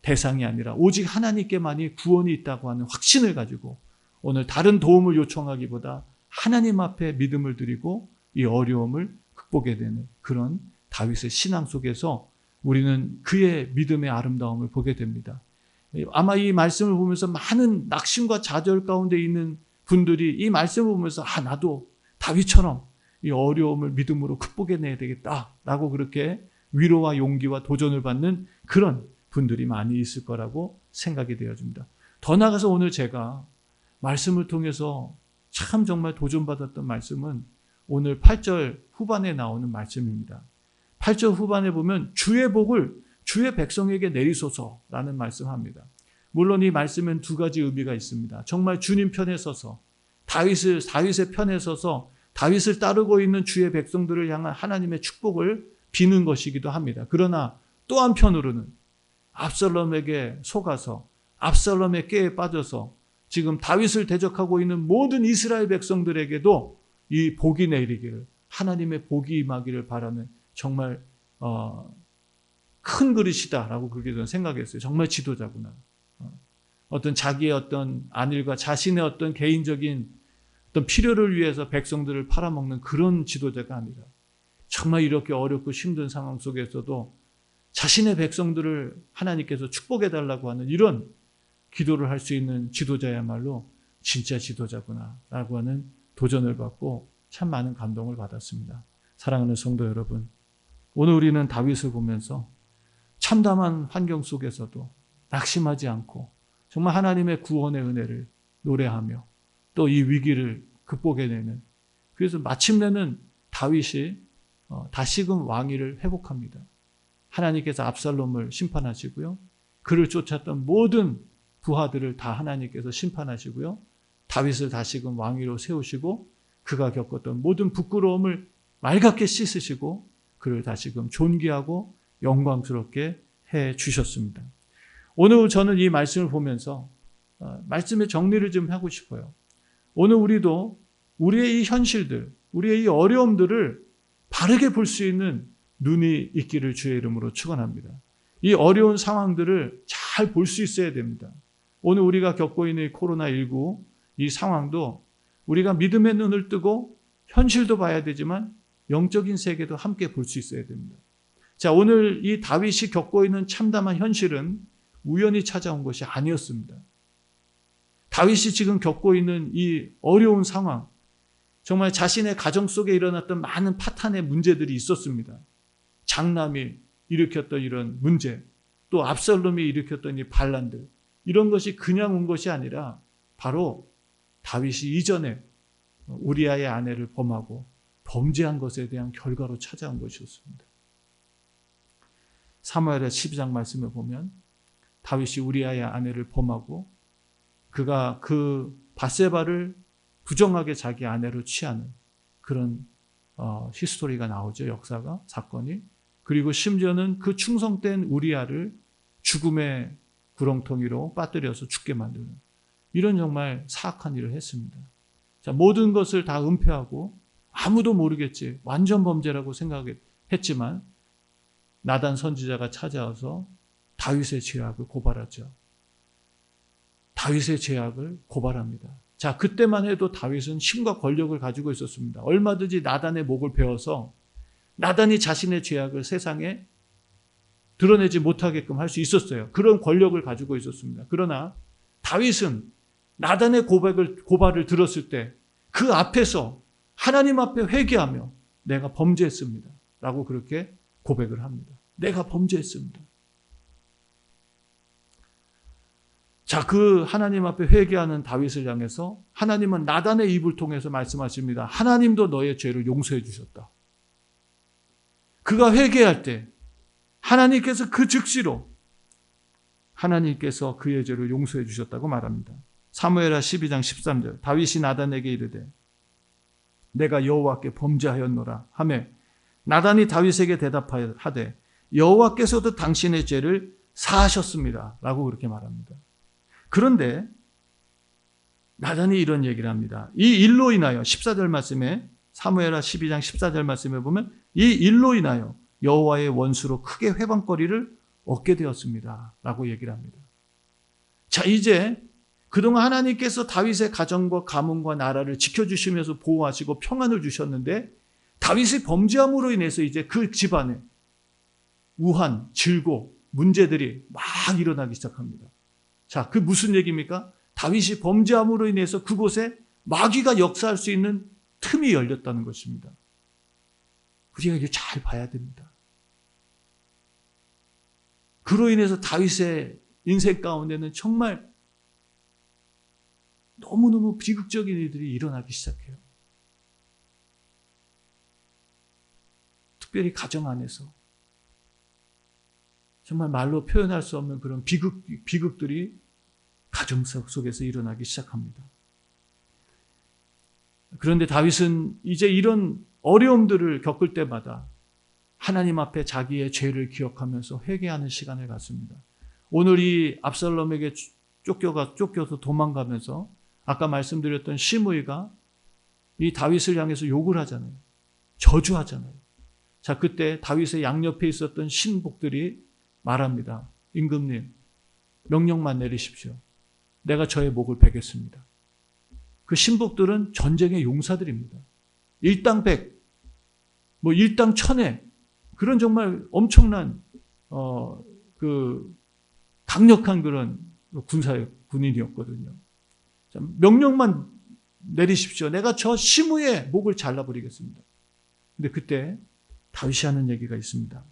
대상이 아니라 오직 하나님께만이 구원이 있다고 하는 확신을 가지고 오늘 다른 도움을 요청하기보다 하나님 앞에 믿음을 드리고 이 어려움을 극복해야 되는 그런 다윗의 신앙 속에서 우리는 그의 믿음의 아름다움을 보게 됩니다. 아마 이 말씀을 보면서 많은 낙심과 좌절 가운데 있는 분들이 이 말씀을 보면서 나도 다윗처럼 이 어려움을 믿음으로 극복해내야 되겠다라고 그렇게 위로와 용기와 도전을 받는 그런 분들이 많이 있을 거라고 생각이 되어집니다. 더 나아가서 오늘 제가 말씀을 통해서 참 정말 도전받았던 말씀은 오늘 8절 후반에 나오는 말씀입니다. 8절 후반에 보면 주의 복을 주의 백성에게 내리소서라는 말씀합니다. 물론 이 말씀엔 두 가지 의미가 있습니다. 정말 주님 편에 서서 다윗의 편에 서서 다윗을 따르고 있는 주의 백성들을 향한 하나님의 축복을 비는 것이기도 합니다. 그러나 또 한편으로는 압살롬에게 속아서 압살롬의 깨에 빠져서 지금 다윗을 대적하고 있는 모든 이스라엘 백성들에게도 이 복이 내리기를 하나님의 복이 임하기를 바라는 정말 큰 그릇이다라고 그렇게 저는 생각했어요. 정말 지도자구나. 어떤 자기의 어떤 안일과 자신의 어떤 개인적인 어떤 필요를 위해서 백성들을 팔아먹는 그런 지도자가 아니라 정말 이렇게 어렵고 힘든 상황 속에서도 자신의 백성들을 하나님께서 축복해달라고 하는 이런 기도를 할 수 있는 지도자야말로 진짜 지도자구나라고 하는 도전을 받고 참 많은 감동을 받았습니다. 사랑하는 성도 여러분, 오늘 우리는 다윗을 보면서 참담한 환경 속에서도 낙심하지 않고 정말 하나님의 구원의 은혜를 노래하며 또 이 위기를 극복해내는, 그래서 마침내는 다윗이 다시금 왕위를 회복합니다. 하나님께서 압살롬을 심판하시고요. 그를 쫓았던 모든 부하들을 다 하나님께서 심판하시고요. 다윗을 다시금 왕위로 세우시고 그가 겪었던 모든 부끄러움을 맑게 씻으시고 그를 다시금 존귀하고 영광스럽게 해 주셨습니다. 오늘 저는 이 말씀을 보면서 말씀의 정리를 좀 하고 싶어요. 오늘 우리도 우리의 이 현실들, 우리의 이 어려움들을 바르게 볼 수 있는 눈이 있기를 주의 이름으로 축원합니다. 이 어려운 상황들을 잘 볼 수 있어야 됩니다. 오늘 우리가 겪고 있는 코로나19 이 상황도 우리가 믿음의 눈을 뜨고 현실도 봐야 되지만 영적인 세계도 함께 볼 수 있어야 됩니다. 자, 오늘 이 다윗이 겪고 있는 참담한 현실은 우연히 찾아온 것이 아니었습니다. 다윗이 지금 겪고 있는 이 어려운 상황, 정말 자신의 가정 속에 일어났던 많은 파탄의 문제들이 있었습니다. 장남이 일으켰던 이런 문제, 또 압살롬이 일으켰던 이 반란들, 이런 것이 그냥 온 것이 아니라 바로 다윗이 이전에 우리아의 아내를 범하고 범죄한 것에 대한 결과로 찾아온 것이었습니다. 사무엘하 12장 말씀을 보면 다윗이 우리아의 아내를 범하고 그가 그 밧세바를 부정하게 자기 아내로 취하는 그런 히스토리가 나오죠. 역사가, 사건이. 그리고 심지어는 그 충성된 우리아를 죽음의 구렁텅이로 빠뜨려서 죽게 만드는 이런 정말 사악한 일을 했습니다. 자, 모든 것을 다 은폐하고 아무도 모르겠지, 완전 범죄라고 생각했지만 나단 선지자가 찾아와서 다윗의 죄악을 고발하죠. 다윗의 죄악을 고발합니다. 자, 그때만 해도 다윗은 힘과 권력을 가지고 있었습니다. 얼마든지 나단의 목을 베어서 나단이 자신의 죄악을 세상에 드러내지 못하게끔 할 수 있었어요. 그런 권력을 가지고 있었습니다. 그러나 다윗은 나단의 고발을 들었을 때 그 앞에서 하나님 앞에 회개하며 내가 범죄했습니다 라고 그렇게 고백을 합니다. 내가 범죄했습니다. 자, 그 하나님 앞에 회개하는 다윗을 향해서 하나님은 나단의 입을 통해서 말씀하십니다. 하나님도 너의 죄를 용서해 주셨다. 그가 회개할 때 하나님께서 그 즉시로 하나님께서 그의 죄를 용서해 주셨다고 말합니다. 사무엘하 12장 13절 다윗이 나단에게 이르되 내가 여호와께 범죄하였노라 하매 나단이 다윗에게 대답하되 여호와께서도 당신의 죄를 사하셨습니다 라고 그렇게 말합니다. 그런데 나단이 이런 얘기를 합니다. 이 일로 인하여 14절 말씀에 사무엘하 12장 14절 말씀에 보면 이 일로 인하여 여호와의 원수로 크게 회방거리를 얻게 되었습니다 라고 얘기를 합니다. 자, 이제 그동안 하나님께서 다윗의 가정과 가문과 나라를 지켜주시면서 보호하시고 평안을 주셨는데 다윗의 범죄함으로 인해서 이제 그 집안에 우한, 질고, 문제들이 막 일어나기 시작합니다. 자, 그 무슨 얘기입니까? 다윗이 범죄함으로 인해서 그곳에 마귀가 역사할 수 있는 틈이 열렸다는 것입니다. 우리가 이게 잘 봐야 됩니다. 그로 인해서 다윗의 인생 가운데는 정말 너무너무 비극적인 일들이 일어나기 시작해요. 특별히 가정 안에서 정말 말로 표현할 수 없는 그런 비극들이 가정 속에서 일어나기 시작합니다. 그런데 다윗은 이제 이런 어려움들을 겪을 때마다 하나님 앞에 자기의 죄를 기억하면서 회개하는 시간을 갖습니다. 오늘 이 압살롬에게 쫓겨서 도망가면서 아까 말씀드렸던 시므이가 이 다윗을 향해서 욕을 하잖아요. 저주하잖아요. 자, 그때 다윗의 양옆에 있었던 신복들이 말합니다. 임금님, 명령만 내리십시오. 내가 저의 목을 베겠습니다. 그 신복들은 전쟁의 용사들입니다. 일당 100, 일당 1000의 그런 정말 엄청난 강력한 그런 군인이었거든요. 자, 명령만 내리십시오. 내가 저 시므의 목을 잘라버리겠습니다. 근데 그때 다윗이 하는 얘기가 있습니다.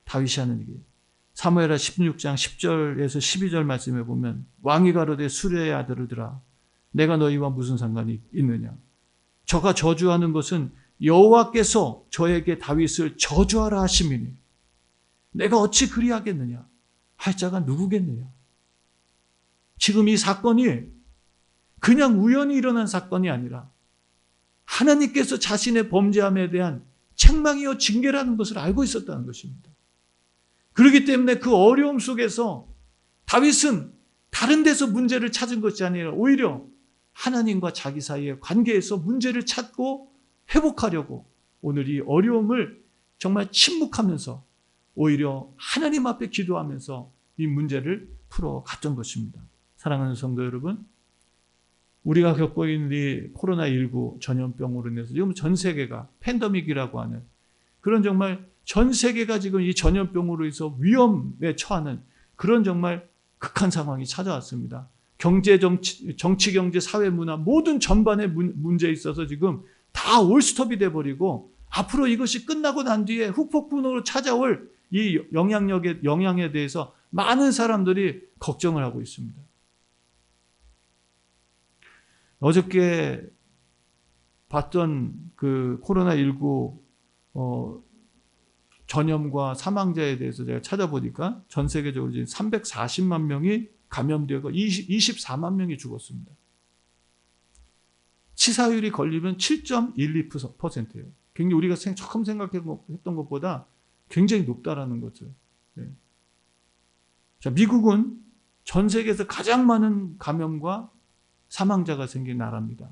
다윗이 하는 얘기. 사무엘하 16장 10절에서 12절 말씀에 보면 왕이 가로되 수레의 아들들아 내가 너희와 무슨 상관이 있느냐. 저가 저주하는 것은 여호와께서 저에게 다윗을 저주하라 하심이니 내가 어찌 그리하겠느냐. 할 자가 누구겠느냐. 지금 이 사건이 그냥 우연히 일어난 사건이 아니라 하나님께서 자신의 범죄함에 대한 책망이요 징계라는 것을 알고 있었다는 것입니다. 그렇기 때문에 그 어려움 속에서 다윗은 다른 데서 문제를 찾은 것이 아니라 오히려 하나님과 자기 사이의 관계에서 문제를 찾고 회복하려고 오늘 이 어려움을 정말 침묵하면서 오히려 하나님 앞에 기도하면서 이 문제를 풀어갔던 것입니다. 사랑하는 성도 여러분, 우리가 겪고 있는 이 코로나19 전염병으로 인해서 지금 전 세계가 팬데믹이라고 하는 그런 정말 전 세계가 지금 이 전염병으로 인해서 위험에 처하는 그런 정말 극한 상황이 찾아왔습니다. 경제, 정치, 경제, 사회, 문화 모든 전반의 문제에 있어서 지금 다 올스톱이 돼버리고 앞으로 이것이 끝나고 난 뒤에 후폭풍으로 찾아올 이 영향에 대해서 많은 사람들이 걱정을 하고 있습니다. 어저께 봤던 그 코로나19 전염과 사망자에 대해서 제가 찾아보니까 전 세계적으로 지금 340만 명이 감염되고 24만 명이 죽었습니다. 치사율이 걸리면 7.12%예요. 굉장히 우리가 처음 생각했던 것보다 굉장히 높다라는 거죠. 네. 자, 미국은 전 세계에서 가장 많은 감염과 사망자가 생긴 나라입니다.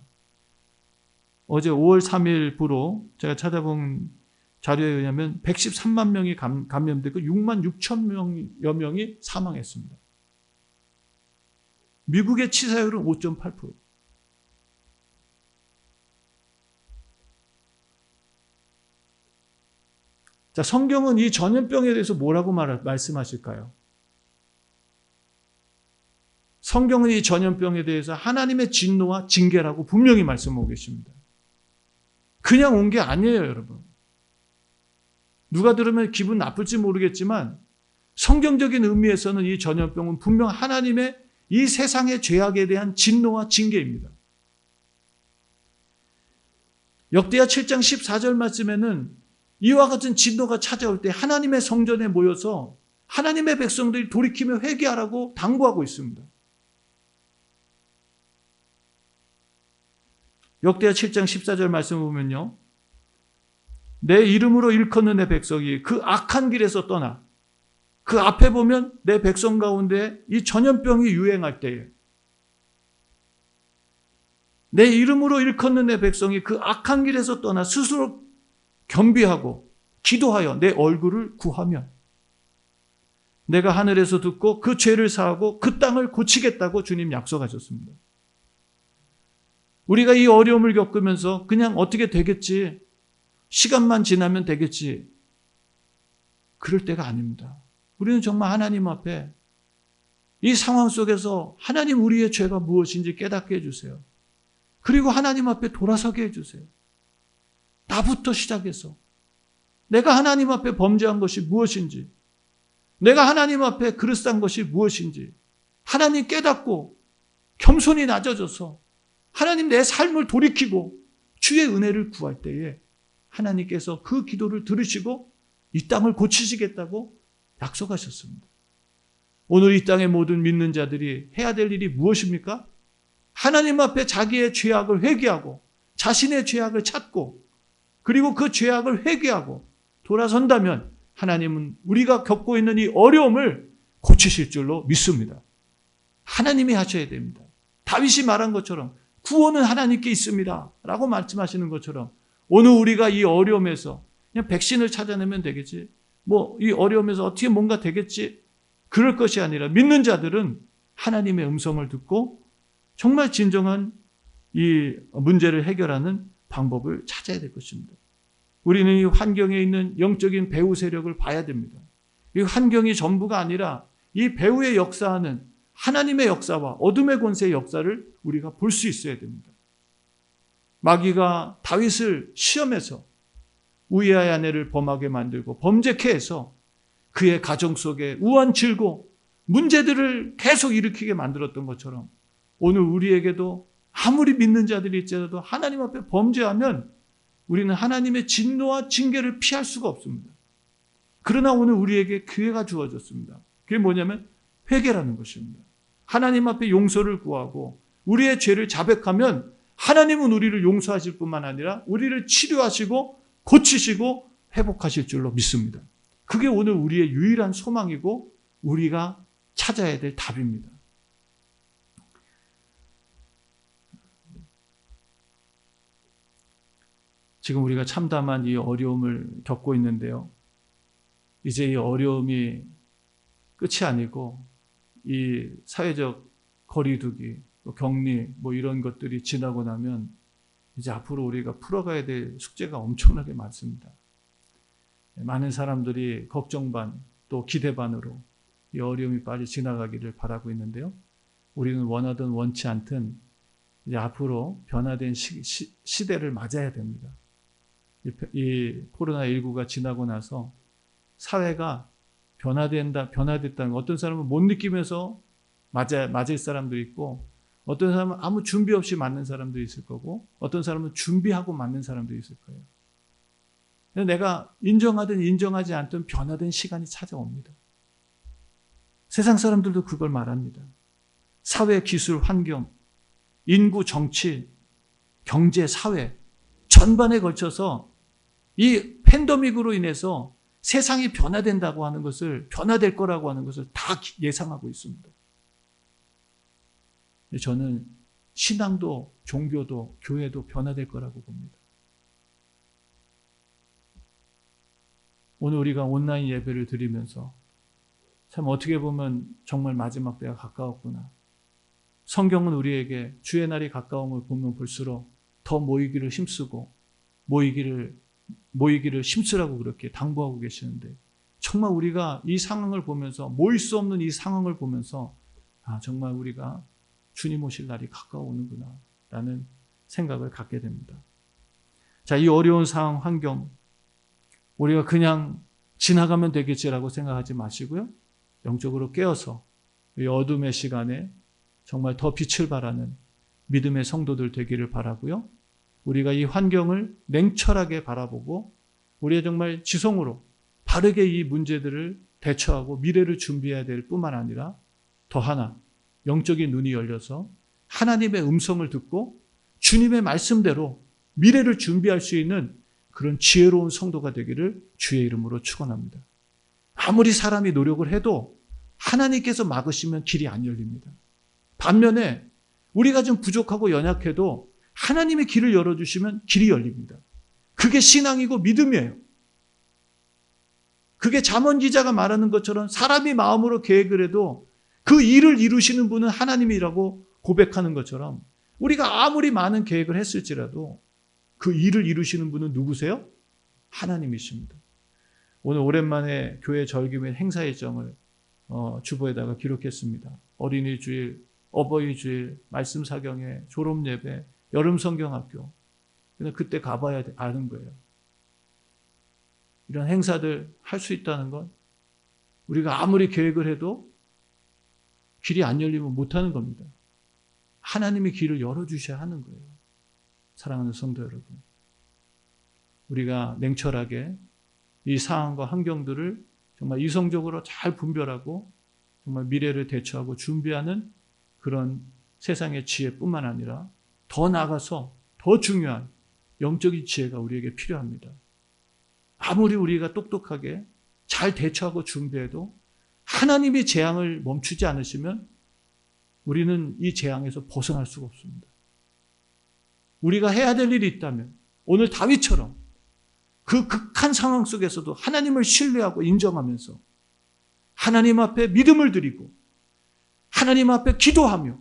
어제 5월 3일부로 제가 찾아본 자료에 의하면 113만 명이 감염되고 6만 6천 명여 명이 사망했습니다. 미국의 치사율은 5.8%. 자, 성경은 이 전염병에 대해서 뭐라고 말씀하실까요? 성경은 이 전염병에 대해서 하나님의 진노와 징계라고 분명히 말씀하고 계십니다. 그냥 온 게 아니에요, 여러분. 누가 들으면 기분 나쁠지 모르겠지만 성경적인 의미에서는 이 전염병은 분명 하나님의 이 세상의 죄악에 대한 진노와 징계입니다. 역대하 7장 14절 말씀에는 이와 같은 진노가 찾아올 때 하나님의 성전에 모여서 하나님의 백성들이 돌이키며 회개하라고 당부하고 있습니다. 역대하 7장 14절 말씀을 보면요. 내 이름으로 일컫는 내 백성이 그 악한 길에서 떠나 그 앞에 보면 내 백성 가운데 이 전염병이 유행할 때에 내 이름으로 일컫는 내 백성이 그 악한 길에서 떠나 스스로 겸비하고 기도하여 내 얼굴을 구하면 내가 하늘에서 듣고 그 죄를 사하고 그 땅을 고치겠다고 주님 약속하셨습니다. 우리가 이 어려움을 겪으면서 그냥 어떻게 되겠지, 시간만 지나면 되겠지, 그럴 때가 아닙니다. 우리는 정말 하나님 앞에 이 상황 속에서 하나님 우리의 죄가 무엇인지 깨닫게 해주세요. 그리고 하나님 앞에 돌아서게 해주세요. 나부터 시작해서 내가 하나님 앞에 범죄한 것이 무엇인지, 내가 하나님 앞에 그릇싼 것이 무엇인지 하나님 깨닫고 겸손히 낮아져서 하나님 내 삶을 돌이키고 주의 은혜를 구할 때에 하나님께서 그 기도를 들으시고 이 땅을 고치시겠다고 약속하셨습니다. 오늘 이 땅의 모든 믿는 자들이 해야 될 일이 무엇입니까? 하나님 앞에 자기의 죄악을 회개하고 자신의 죄악을 찾고 그리고 그 죄악을 회개하고 돌아선다면 하나님은 우리가 겪고 있는 이 어려움을 고치실 줄로 믿습니다. 하나님이 하셔야 됩니다. 다윗이 말한 것처럼 구원은 하나님께 있습니다 라고 말씀하시는 것처럼 오늘 우리가 이 어려움에서 그냥 백신을 찾아내면 되겠지, 뭐 이 어려움에서 어떻게 뭔가 되겠지, 그럴 것이 아니라 믿는 자들은 하나님의 음성을 듣고 정말 진정한 이 문제를 해결하는 방법을 찾아야 될 것입니다. 우리는 이 환경에 있는 영적인 배후 세력을 봐야 됩니다. 이 환경이 전부가 아니라 이 배후에 역사하는 하나님의 역사와 어둠의 권세의 역사를 우리가 볼 수 있어야 됩니다. 마귀가 다윗을 시험해서 우리아의 아내를 범하게 만들고 범죄케 해서 그의 가정 속에 우한 질고 문제들을 계속 일으키게 만들었던 것처럼 오늘 우리에게도 아무리 믿는 자들이 있더라도 하나님 앞에 범죄하면 우리는 하나님의 진노와 징계를 피할 수가 없습니다. 그러나 오늘 우리에게 기회가 주어졌습니다. 그게 뭐냐면 회개라는 것입니다. 하나님 앞에 용서를 구하고 우리의 죄를 자백하면 하나님은 우리를 용서하실 뿐만 아니라 우리를 치료하시고 고치시고 회복하실 줄로 믿습니다. 그게 오늘 우리의 유일한 소망이고 우리가 찾아야 될 답입니다. 지금 우리가 참담한 이 어려움을 겪고 있는데요. 이제 이 어려움이 끝이 아니고 이 사회적 거리두기, 격리 뭐 이런 것들이 지나고 나면 이제 앞으로 우리가 풀어가야 될 숙제가 엄청나게 많습니다. 많은 사람들이 걱정 반 또 기대 반으로 이 어려움이 빨리 지나가기를 바라고 있는데요. 우리는 원하든 원치 않든 이제 앞으로 변화된 시대를 맞아야 됩니다. 이 코로나19가 지나고 나서 사회가 변화됐다는 거. 어떤 사람은 못 느끼면서 맞을 사람도 있고, 어떤 사람은 아무 준비 없이 맞는 사람도 있을 거고, 어떤 사람은 준비하고 맞는 사람도 있을 거예요. 내가 인정하든 인정하지 않든 변화된 시간이 찾아옵니다. 세상 사람들도 그걸 말합니다. 사회, 기술, 환경, 인구, 정치, 경제, 사회 전반에 걸쳐서 이 팬데믹으로 인해서 세상이 변화된다고 하는 것을, 변화될 거라고 하는 것을 다 예상하고 있습니다. 저는 신앙도, 종교도, 교회도 변화될 거라고 봅니다. 오늘 우리가 온라인 예배를 드리면서 참 어떻게 보면 정말 마지막 때가 가까웠구나. 성경은 우리에게 주의 날이 가까움을 보면 볼수록 더 모이기를 힘쓰고 모이기를 힘쓰라고 그렇게 당부하고 계시는데, 정말 우리가 이 상황을 보면서, 모일 수 없는 이 상황을 보면서 정말 우리가 주님 오실 날이 가까워오는구나 라는 생각을 갖게 됩니다. 자, 이 어려운 상황, 환경 우리가 그냥 지나가면 되겠지라고 생각하지 마시고요. 영적으로 깨어서 이 어둠의 시간에 정말 더 빛을 발하는 믿음의 성도들 되기를 바라고요. 우리가 이 환경을 냉철하게 바라보고 우리의 정말 지성으로 바르게 이 문제들을 대처하고 미래를 준비해야 될 뿐만 아니라 더 하나 영적인 눈이 열려서 하나님의 음성을 듣고 주님의 말씀대로 미래를 준비할 수 있는 그런 지혜로운 성도가 되기를 주의 이름으로 축원합니다. 아무리 사람이 노력을 해도 하나님께서 막으시면 길이 안 열립니다. 반면에 우리가 좀 부족하고 연약해도 하나님의 길을 열어주시면 길이 열립니다. 그게 신앙이고 믿음이에요. 그게 잠언 기자가 말하는 것처럼 사람이 마음으로 계획을 해도 그 일을 이루시는 분은 하나님이라고 고백하는 것처럼, 우리가 아무리 많은 계획을 했을지라도 그 일을 이루시는 분은 누구세요? 하나님이십니다. 오늘 오랜만에 교회 절기 및 행사 일정을 주보에다가 기록했습니다. 어린이 주일, 어버이 주일, 말씀 사경회, 졸업 예배, 여름 성경학교. 그때 가봐야 아는 거예요. 이런 행사들 할 수 있다는 건 우리가 아무리 계획을 해도 길이 안 열리면 못하는 겁니다. 하나님이 길을 열어주셔야 하는 거예요. 사랑하는 성도 여러분, 우리가 냉철하게 이 상황과 환경들을 정말 이성적으로 잘 분별하고 정말 미래를 대처하고 준비하는 그런 세상의 지혜뿐만 아니라 더 나아가서 더 중요한 영적인 지혜가 우리에게 필요합니다. 아무리 우리가 똑똑하게 잘 대처하고 준비해도 하나님이 재앙을 멈추지 않으시면 우리는 이 재앙에서 벗어날 수가 없습니다. 우리가 해야 될 일이 있다면 오늘 다윗처럼 그 극한 상황 속에서도 하나님을 신뢰하고 인정하면서 하나님 앞에 믿음을 드리고 하나님 앞에 기도하며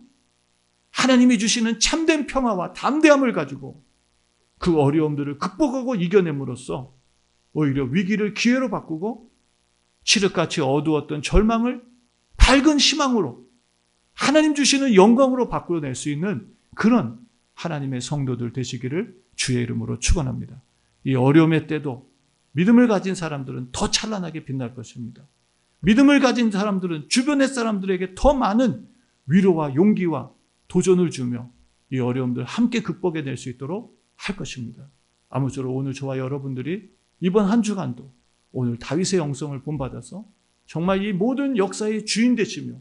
하나님이 주시는 참된 평화와 담대함을 가지고 그 어려움들을 극복하고 이겨냄으로써 오히려 위기를 기회로 바꾸고 칠흑같이 어두웠던 절망을 밝은 희망으로 하나님 주시는 영광으로 바꾸어낼 수 있는 그런 하나님의 성도들 되시기를 주의 이름으로 축원합니다. 이 어려움의 때도 믿음을 가진 사람들은 더 찬란하게 빛날 것입니다. 믿음을 가진 사람들은 주변의 사람들에게 더 많은 위로와 용기와 도전을 주며 이 어려움들 함께 극복해낼 수 있도록 할 것입니다. 아무쪼록 오늘 저와 여러분들이 이번 한 주간도 오늘 다윗의 영성을 본받아서 정말 이 모든 역사의 주인 되시며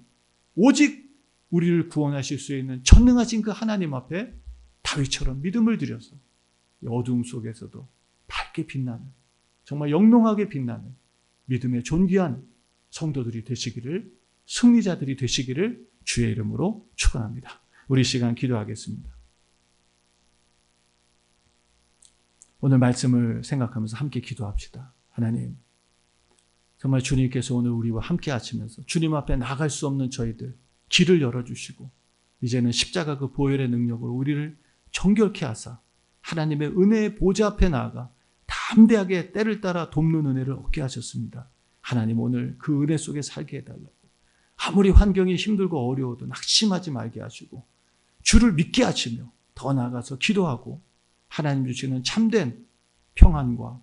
오직 우리를 구원하실 수 있는 전능하신 그 하나님 앞에 다윗처럼 믿음을 들여서 이 어두움 속에서도 밝게 빛나는, 정말 영롱하게 빛나는 믿음의 존귀한 성도들이 되시기를, 승리자들이 되시기를 주의 이름으로 축원합니다. 우리 시간 기도하겠습니다. 오늘 말씀을 생각하면서 함께 기도합시다. 하나님, 정말 주님께서 오늘 우리와 함께 하시면서 주님 앞에 나갈 수 없는 저희들 길을 열어주시고 이제는 십자가 그 보혈의 능력으로 우리를 정결케 하사 하나님의 은혜의 보좌 앞에 나아가 담대하게 때를 따라 돕는 은혜를 얻게 하셨습니다. 하나님, 오늘 그 은혜 속에 살게 해달라고, 아무리 환경이 힘들고 어려워도 낙심하지 말게 하시고 주를 믿게 하시며 더 나아가서 기도하고 하나님 주시는 참된 평안과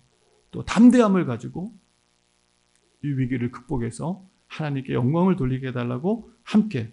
또 담대함을 가지고 이 위기를 극복해서 하나님께 영광을 돌리게 해달라고 함께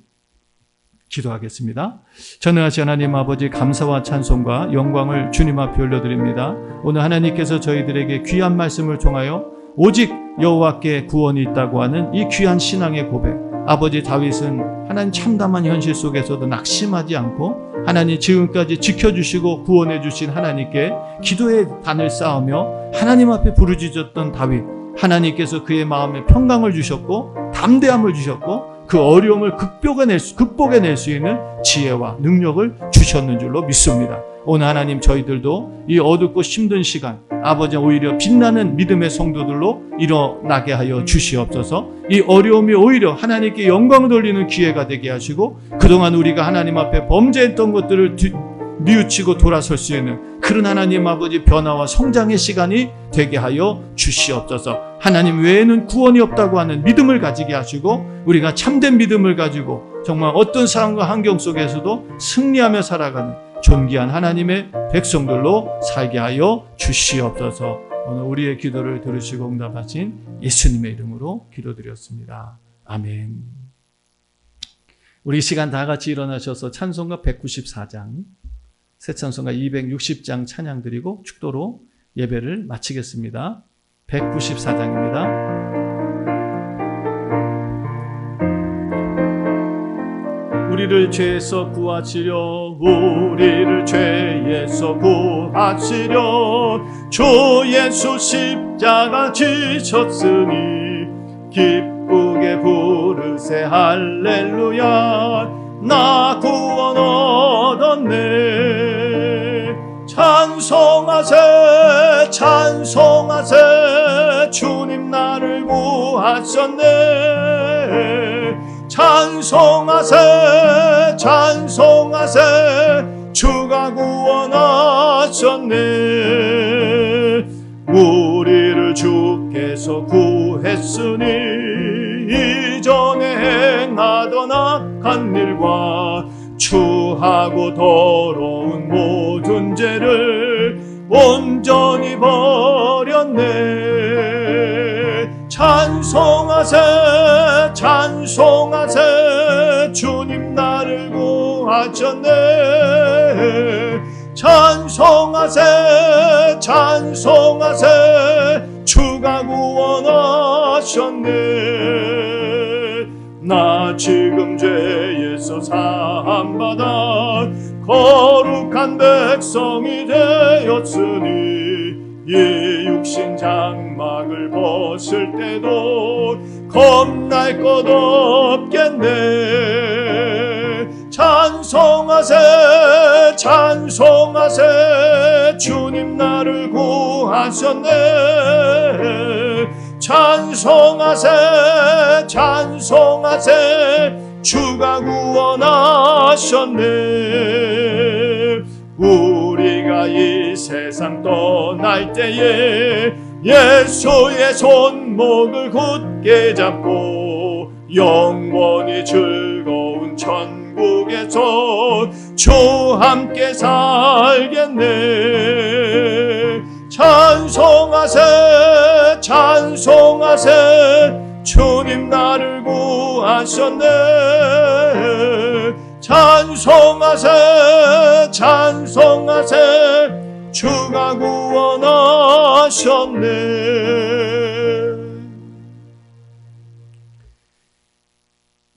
기도하겠습니다. 전능하신 하나님 아버지, 감사와 찬송과 영광을 주님 앞에 올려드립니다. 오늘 하나님께서 저희들에게 귀한 말씀을 통하여 오직 여호와께 구원이 있다고 하는 이 귀한 신앙의 고백, 아버지 다윗은 하나님 참담한 현실 속에서도 낙심하지 않고 하나님 지금까지 지켜주시고 구원해 주신 하나님께 기도의 단을 쌓으며 하나님 앞에 부르짖었던 다윗, 하나님께서 그의 마음에 평강을 주셨고 담대함을 주셨고 그 어려움을 극복해낼 수 있는 지혜와 능력을 주셨는 줄로 믿습니다. 오늘 하나님, 저희들도 이 어둡고 힘든 시간, 아버지 오히려 빛나는 믿음의 성도들로 일어나게 하여 주시옵소서. 이 어려움이 오히려 하나님께 영광을 돌리는 기회가 되게 하시고 그동안 우리가 하나님 앞에 범죄했던 것들을 뉘우치고 돌아설 수 있는 그런 하나님 아버지 변화와 성장의 시간이 되게 하여 주시옵소서. 하나님 외에는 구원이 없다고 하는 믿음을 가지게 하시고 우리가 참된 믿음을 가지고 정말 어떤 상황과 환경 속에서도 승리하며 살아가는 존귀한 하나님의 백성들로 살게 하여 주시옵소서. 오늘 우리의 기도를 들으시고 응답하신 예수님의 이름으로 기도드렸습니다. 아멘. 우리 이 시간 다 같이 일어나셔서 찬송가 194장, 새 찬송가 260장 찬양 드리고 축도로 예배를 마치겠습니다. 194장입니다. 우리를 죄에서 구하시려, 우리를 죄에서 구하시려 주 예수 십자가 지셨으니 기쁘게 부르세 할렐루야. 나 구원 얻었네. 찬송하세 찬송하세 주님 나를 구하셨네. 찬송하세 찬송하세 주가 구원하셨네. 우리를 주께서 구했으니 이전에 행하던 악한 일과 추하고 더러운 모든 죄를 온전히 버렸네. 찬송하세 찬송하세 주님 나를 구하셨네. 찬송하세 찬송하세 주가 구원하셨네. 나 지금 죄에서 사함받아 거룩한 백성이 되었으니 이 육신 장막을 벗을 때도 겁날 것 없겠네. 찬송하세 찬송하세 주님 나를 구하셨네. 찬송하세 찬송하세 주가 구원하셨네. 우리가 이 세상 떠날 때에 예수의 손목을 굳게 잡고 영원히 즐거운 천국에서 주와 함께 살겠네. 찬송하세 찬송하세 주님 나를 구하셨네. 찬송하세 찬송하세 주가 구원하셨네.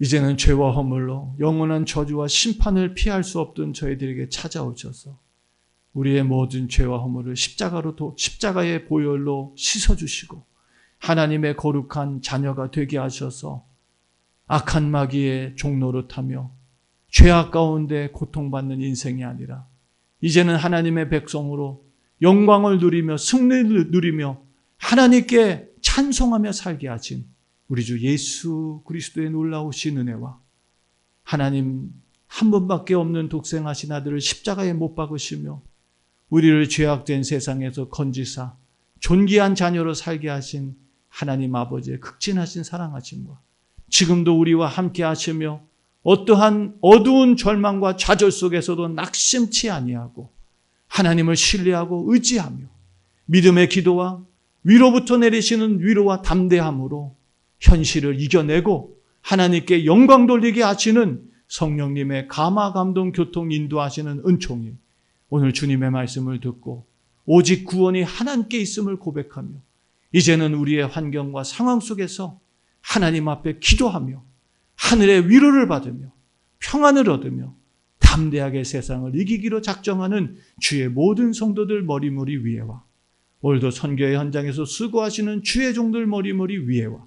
이제는 죄와 허물로 영원한 저주와 심판을 피할 수 없던 저희들에게 찾아오셔서 우리의 모든 죄와 허물을 십자가의 보혈로 씻어주시고 하나님의 거룩한 자녀가 되게 하셔서 악한 마귀의 종노릇하며 죄악 가운데 고통받는 인생이 아니라 이제는 하나님의 백성으로 영광을 누리며 승리를 누리며 하나님께 찬송하며 살게 하신 우리 주 예수 그리스도의 놀라우신 은혜와 하나님 한 분밖에 없는 독생하신 아들을 십자가에 못 박으시며 우리를 죄악된 세상에서 건지사 존귀한 자녀로 살게 하신 하나님 아버지의 극진하신 사랑하심과 지금도 우리와 함께 하시며 어떠한 어두운 절망과 좌절 속에서도 낙심치 아니하고 하나님을 신뢰하고 의지하며 믿음의 기도와 위로부터 내리시는 위로와 담대함으로 현실을 이겨내고 하나님께 영광 돌리게 하시는 성령님의 감화, 감동, 교통, 인도하시는 은총이 오늘 주님의 말씀을 듣고 오직 구원이 하나님께 있음을 고백하며 이제는 우리의 환경과 상황 속에서 하나님 앞에 기도하며 하늘의 위로를 받으며 평안을 얻으며 담대하게 세상을 이기기로 작정하는 주의 모든 성도들 머리머리 위에와 오늘도 선교의 현장에서 수고하시는 주의 종들 머리머리 위에와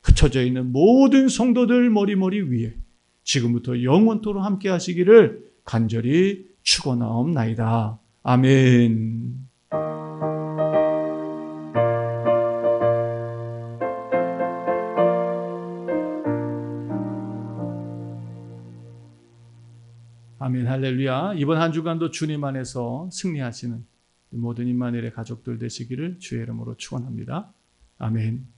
흩어져 있는 모든 성도들 머리머리 위에 지금부터 영원토록 함께 하시기를 간절히 축원하옵나이다. 아멘. 아멘. 할렐루야. 이번 한 주간도 주님 안에서 승리하시는 모든 임마누엘의 가족들 되시기를 주의 이름으로 축원합니다. 아멘.